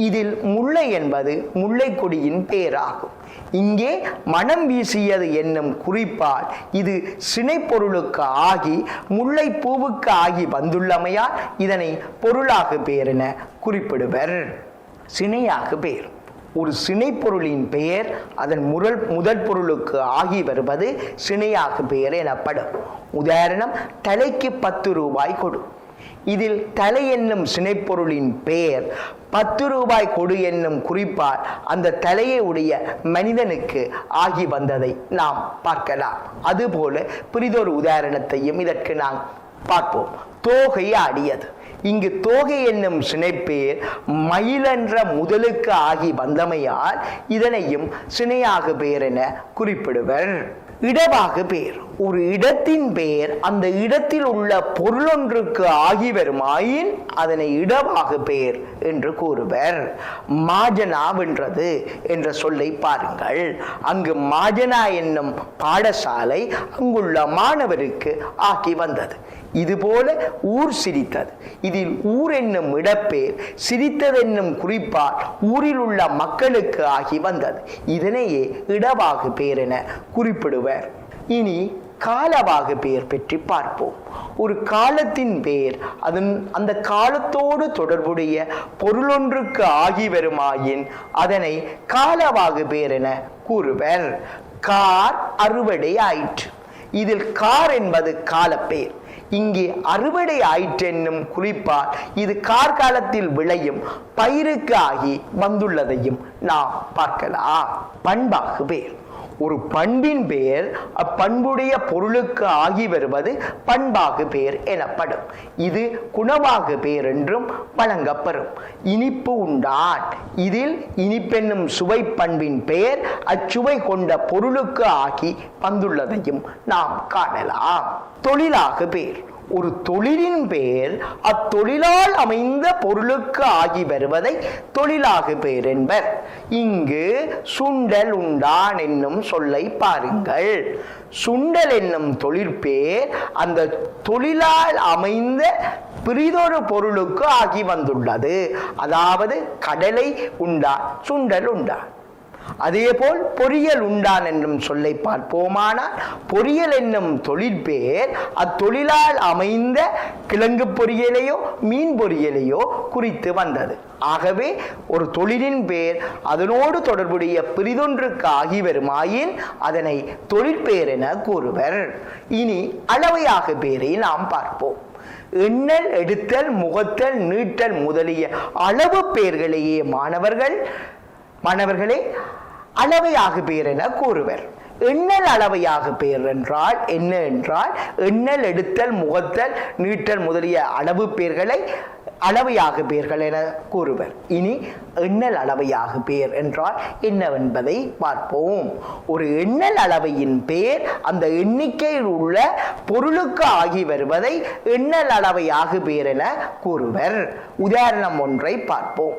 S1: இதில் முல்லை என்பது முல்லை கொடியின் பேராகும். இங்கே மனம் வீசியது என்னும் குறிப்பால் இது சினை பொருளுக்கு ஆகி முல்லை பூவுக்கு ஆகி வந்துள்ளமையால் இதனை பொருளாகு பேர் என குறிப்பிடுவர். சினையாகு பேர் ஒரு சினை பொருளின் பெயர் அதன் முதல் பொருளுக்கு ஆகி வருவது சினையாகு பெயர் எனப்படும். உதாரணம், தலைக்கு 10 ரூபாய் கொடு. இதில் தலை என்னும் சினைப்பொருளின் பெயர் 10 ரூபாய் கொடு என்னும் குறிப்பால் அந்த தலையை உடைய மனிதனுக்கு ஆகி வந்ததை நாம் பார்க்கலாம். அதுபோல பிரிதொரு உதாரணத்தையும் இதற்கு நாம் பார்ப்போம். தோகை ஆடியது. இங்கு தோகை என்னும் சினைப்பேர் மயிலென்ற முதலுக்கு ஆகி வந்தமையால் இதனையும் சினையாகு பேர் என குறிப்பிடுவர். இடவாகு பேர் ஒரு இடத்தின் பெயர் அந்த இடத்தில் உள்ள பொருளொன்றுக்கு ஆகி வருமாயின் அதனை இடவாகு பேர் என்று கூறுவர். மாஜனா வென்றது என்ற சொல்லை பாருங்கள். அங்கு மாஜனா என்னும் பாடசாலை அங்குள்ள மாணவருக்கு ஆகி வந்தது. இதுபோல ஊர் சிரித்தது. இதில் ஊர் என்னும் இடப்பேர் சிரித்தது என்னும் குறிப்பால் ஊரில் உள்ள மக்களுக்கு ஆகி வந்தது. இதனையே இடவாகு பேர் என குறிப்பிடுவர். இனி காலவாகு பெயர் பற்றி பார்ப்போம். ஒரு காலத்தின் பெயர் அந்த காலத்தோடு தொடர்புடைய பொருளொன்றுக்கு ஆகி வருமாயின் அதனை காலவாகு பெயர் என கூறுவர். கார் அறுவடை ஆயிற்று. இதில் கார் என்பது காலப்பெயர். இங்கே அறுவடை ஆயிற்று என்னும் குறிப்பால் இது கார்காலத்தில் விளையும் பயிருக்கு ஆகி வந்துள்ளதையும் நாம் பார்க்கலாம். பண்பாகு பெயர் ஒரு பண்பின் பெயர் அப்பண்புடைய பொருளுக்கு ஆகி வருவது பண்பாகு பெயர் எனப்படும். இது குணவாகு பெயர் என்றும் வழங்கப்பெறும். இனிப்பு உண்டான். இதில் இனிப்பென்னும் சுவை பண்பின் பெயர் அச்சுவை கொண்ட பொருளுக்கு ஆகி வந்துள்ளதையும் நாம் காணலாம். தொழிலாகு பெயர் ஒரு தொழிலின் பெயர் அத்தொழிலால் அமைந்த பொருளுக்கு ஆகி வருவதை தொழிலாகு பெயர் என்பர். இங்கு சுண்டல் உண்டான் என்னும் சொல்லை பாருங்கள். சுண்டல் என்னும் தொழிற்பேர் அந்த தொழிலால் அமைந்த பிரிதொரு பொருளுக்கு ஆகி வந்துள்ளது. அதாவது கடலை உண்டான், சுண்டல் உண்டான். அதேபோல் பொறியியல் உண்டான் என்னும் சொல்லை பார்ப்போமானால் பொறியியல் என்னும் தொழிற்பேர் அத்தொழிலால் அமைந்த கிழங்கு பொறியியலையோ மீன் பொறியியலையோ குறித்து வந்தது. ஆகவே ஒரு தொழிலின் பேர் அதனோடு தொடர்புடைய பிரிதொன்றுக்கு ஆகி வருமாயின் அதனை தொழிற்பெயர் என கூறுவர். இனி அளவையாக பேரை நாம் பார்ப்போம். எண்ணல், எடுத்தல், முகத்தல், நீட்டல் முதலிய அளவு பெயர்களையே மாணவர்களே அளவையாக பேர் என கூறுவர். எண்ணல் அளவையாக பெயர் என்றால் என்ன என்றால் எண்ணல், எடுத்தல், முகத்தல், நீட்டல் முதலிய அளவு பெயர்களை அளவையாக பெயர்கள் என கூறுவர். இனி எண்ணல் அளவையாக பெயர் என்றால் என்னவென்பதை பார்ப்போம். ஒரு எண்ணல் அளவையின் பெயர் அந்த எண்ணிக்கையில் உள்ள பொருளுக்கு ஆகி வருவதை எண்ணல் அளவையாக பெயர் என கூறுவர். உதாரணம் ஒன்றை பார்ப்போம்.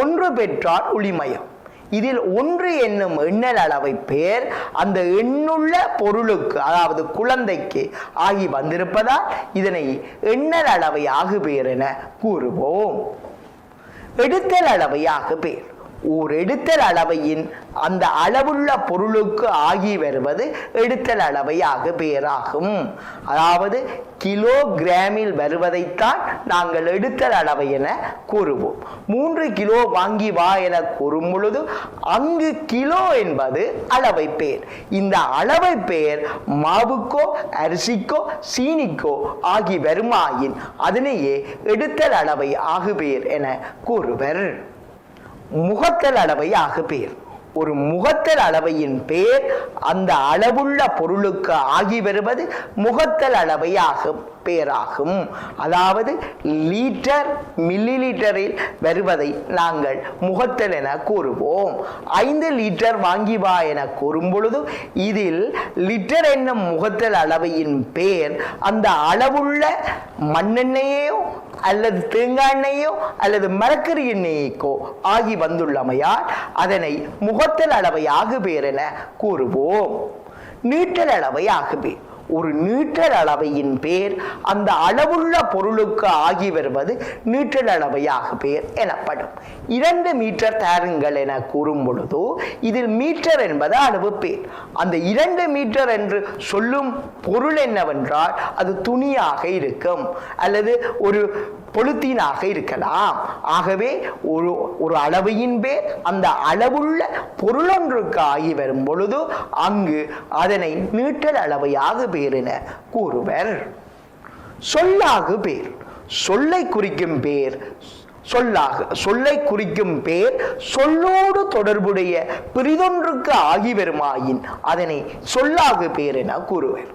S1: ஒன்று பெற்றால் ஒளிமயம். இதில் ஒன்று என்னும் எண்ணல் அளவை பெயர் அந்த எண்ணுள்ள பொருளுக்கு அதாவது குழந்தைக்கு ஆகி வந்திருப்பதால் இதனை எண்ணல் அளவை ஆகு பெயர் என கூறுவோம். எடுத்தல் அளவை ஆகு பெயர். ஓர் எடுத்தல் அளவையின் அந்த அளவுள்ள பொருளுக்கு ஆகி வருவது எடுத்தல் அளவையாக பெயராகும். அதாவது கிலோகிராமில் வருவதைத்தான் நாங்கள் எடுத்தல் அளவை என கூறுவோம். 3 கிலோ வாங்கி வா என கூறும் பொழுது அங்கு கிலோ என்பது அளவை பெயர். இந்த அளவை பெயர் மாவுக்கோ அரிசிக்கோ சீனிக்கோ ஆகி வருமாயின் அதனையே எடுத்தல் அளவை ஆகு பெயர் என கூறுவர். முகத்தல் அளவை ஆகு பெயர். ஒரு முகத்தல் அளவையின் பெயர் அந்த அளவுள்ள பொருளுக்கு ஆகி வருவது முகத்தல் அளவையாக பெயராகும். அதாவது லீட்டர், மில்லி லீட்டரில் வருவதை நாங்கள் முகத்தல் என கூறுவோம். 5 லிட்டர் வாங்கி வா என கூறும் பொழுது இதில் லிட்டர் என்னும் முகத்தல் அளவையின் பெயர் அந்த அளவுள்ள மண்ணெண்ணெயோ அல்லது தேங்காய் எண்ணெயோ அல்லது மரக்கறி எண்ணெய்க்கோ ஆகி வந்துள்ளமையால் அதனை முகத்தல் அளவை ஆகு பெயர் என கூறுவோம். நீட்டல் அளவை ஆகு பெயர். ஒரு நீட்டல் அளவையின் பேர் அந்த அளவுள்ள பொருளுக்கு ஆகி வருவது நீட்டல் அளவையாக பெயர் எனப்படும். 2 மீட்டர் தாருங்கள் என கூறும் பொழுது இதில் மீட்டர் என்பது அளவு பேர். அந்த 2 மீட்டர் என்று சொல்லும் பொருள் என்னவென்றால் அது துணியாக இருக்கும் அல்லது ஒரு பொலித்தீனாக இருக்கலாம். ஆகவே ஒரு அளவையின் பேர் அந்த அளவுள்ள பொருளொன்றுக்கு ஆகி வரும் பொழுது அங்கு அதனை நீட்டல் அளவையாக பேர் என கூறுவர். சொல்லாகு பேர். சொல்லை குறிக்கும் பேர் சொல்லை குறிக்கும் பேர் சொல்லோடு தொடர்புடைய பிரிதொன்றுக்கு ஆகி வருமாயின் அதனை சொல்லாகு பேர் என கூறுவர்.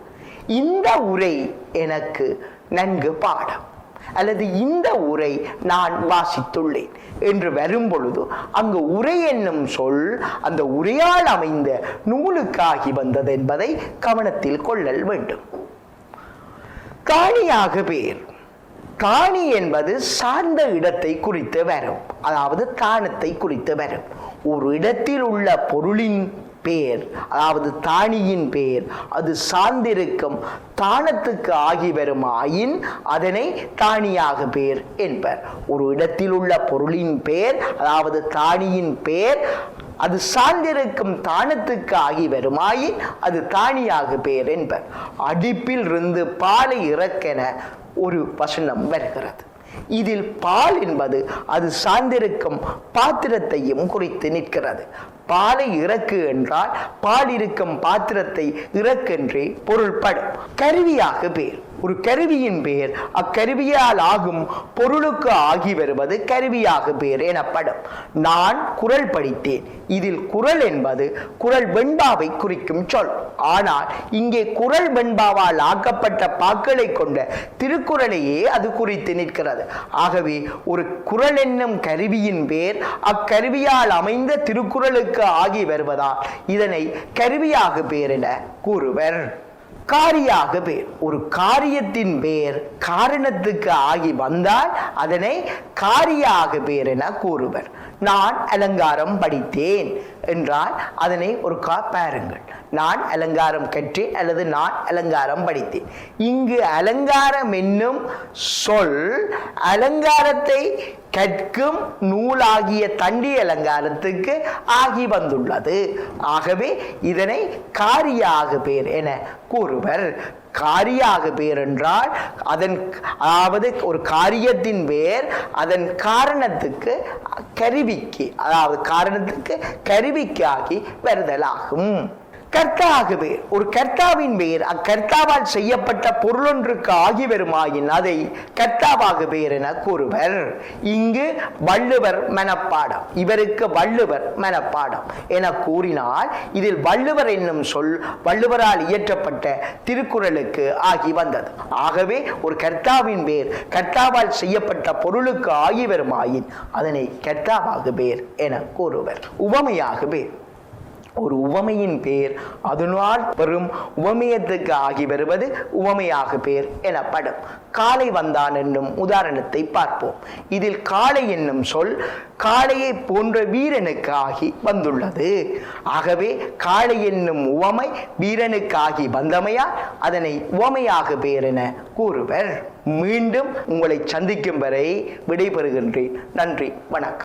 S1: இந்த உரை எனக்கு நன்கு பாடம் அல்லது இந்த உரை நான் வாசித்துள்ளேன் என்று வரும் பொழுது அங்கு உரை என்னும் சொல் அந்த உரையால் அமைந்த நூலுக்காகி வந்தது என்பதை கவனத்தில் கொள்ளல் வேண்டும். காணியாக பேர். காணி என்பது சார்ந்த இடத்தை குறித்து வரும், அதாவது தானத்தை குறித்து வரும். ஒரு இடத்தில் உள்ள பொருளின் பேர் அதாவது தானியின் பேர் அது சார்ந்திருக்கும் தானத்துக்கு ஆகி வரும் ஆயின் அதனை தானியாக பேர் என்பர். ஒரு இடத்தில் உள்ள பொருளின் பேர் அதாவது தானியின் பேர் அது சார்ந்திருக்கும் தானத்துக்கு ஆகி வருமாயின் அது தானியாக பேர் என்பர். அடுப்பில் இருந்து பாலை இறக்கென ஒரு வசனம் வருகிறது. இதில் பால் என்பது அது சார்ந்திருக்கும் பாத்திரத்தையும் குறித்து நிற்கிறது. பாலை இறக்கு என்றால் பால் இருக்கும் பாத்திரத்தை இறக்கென்றே பொருள்படும். கருவியாக பேர். ஒரு கருவியின் பேர் அக்கருவியால் ஆகும் பொருளுக்கு ஆகி வருவது கருவியாக பேர் எனப்படும். நான் குறள் படித்தேன். இதில் குறள் என்பது குறள் வெண்பாவை குறிக்கும் சொல். ஆனால் இங்கே குறள் வெண்பாவால் ஆக்கப்பட்ட பாக்களை கொண்ட திருக்குறளையே அது குறித்து நிற்கிறது. ஆகவே ஒரு குறள் என்னும் கருவியின் பேர் அக்கருவியால் அமைந்த திருக்குறளுக்கு ஆகி வருவதால் இதனை கருவியாக பேர் என கூறுவர். காரியாக பேர். ஒரு காரியத்தின் பேர் காரணத்துக்கு ஆகி வந்தால் அதனை காரியாக பேர் என கூறுவர். நான் அலங்காரம் படித்தேன் என்றால் அதனை ஒரு பாருங்கள். நான் அலங்காரம் கற்றேன் அல்லது நான் அலங்காரம் படித்தேன். இங்கு அலங்காரம் என்னும் சொல் அலங்காரத்தை கற்கும் நூலாகிய தண்டி அலங்காரத்துக்கு ஆகி வந்துள்ளது. ஆகவே இதனை காரியாக பேர் என கூறுவர். காரியாக பேர் என்றால் அதன் அதாவது ஒரு காரியத்தின் பேர் அதன் காரணத்துக்கு கருவிக்கு அதாவது காரணத்துக்கு கருவிக்காகி வருதலாகும். கர்த்தாக பேர் ஒரு கர்த்தாவின் பேர் அக்கர்த்தாவால் செய்யப்பட்ட பொருளொன்றுக்கு ஆகி வருமாயின் அதை கர்த்தாவாக பேர் என கூறுவர். இங்கு வள்ளுவர் மனப்பாடம், இவருக்கு வள்ளுவர் மனப்பாடம் என கூறினால் இதில் வள்ளுவர் என்னும் சொல் வள்ளுவரால் இயற்றப்பட்ட திருக்குறளுக்கு ஆகி வந்தது. ஆகவே ஒரு கர்த்தாவின் பேர் கர்த்தாவால் செய்யப்பட்ட பொருளுக்கு ஆகி வருமாயின் அதனை கர்த்தாவாக பேர் என கூறுவர். உவமையாக பேர் ஒரு உவமையின் பேர் அதனால் பெறும் உவமையத்துக்கு ஆகி வருவது உவமையாக பேர் எனப்படும். காளை வந்தான் என்னும் உதாரணத்தை பார்ப்போம். இதில் காளை என்னும் சொல் காளையை போன்ற வீரனுக்கு ஆகி வந்துள்ளது. ஆகவே காளை என்னும் உவமை வீரனுக்கு ஆகி வந்தமையால் அதனை உவமையாக பேர் என கூறுவர். மீண்டும் உங்களை சந்திக்கும் வரை விடைபெறுகின்றேன். நன்றி, வணக்கம்.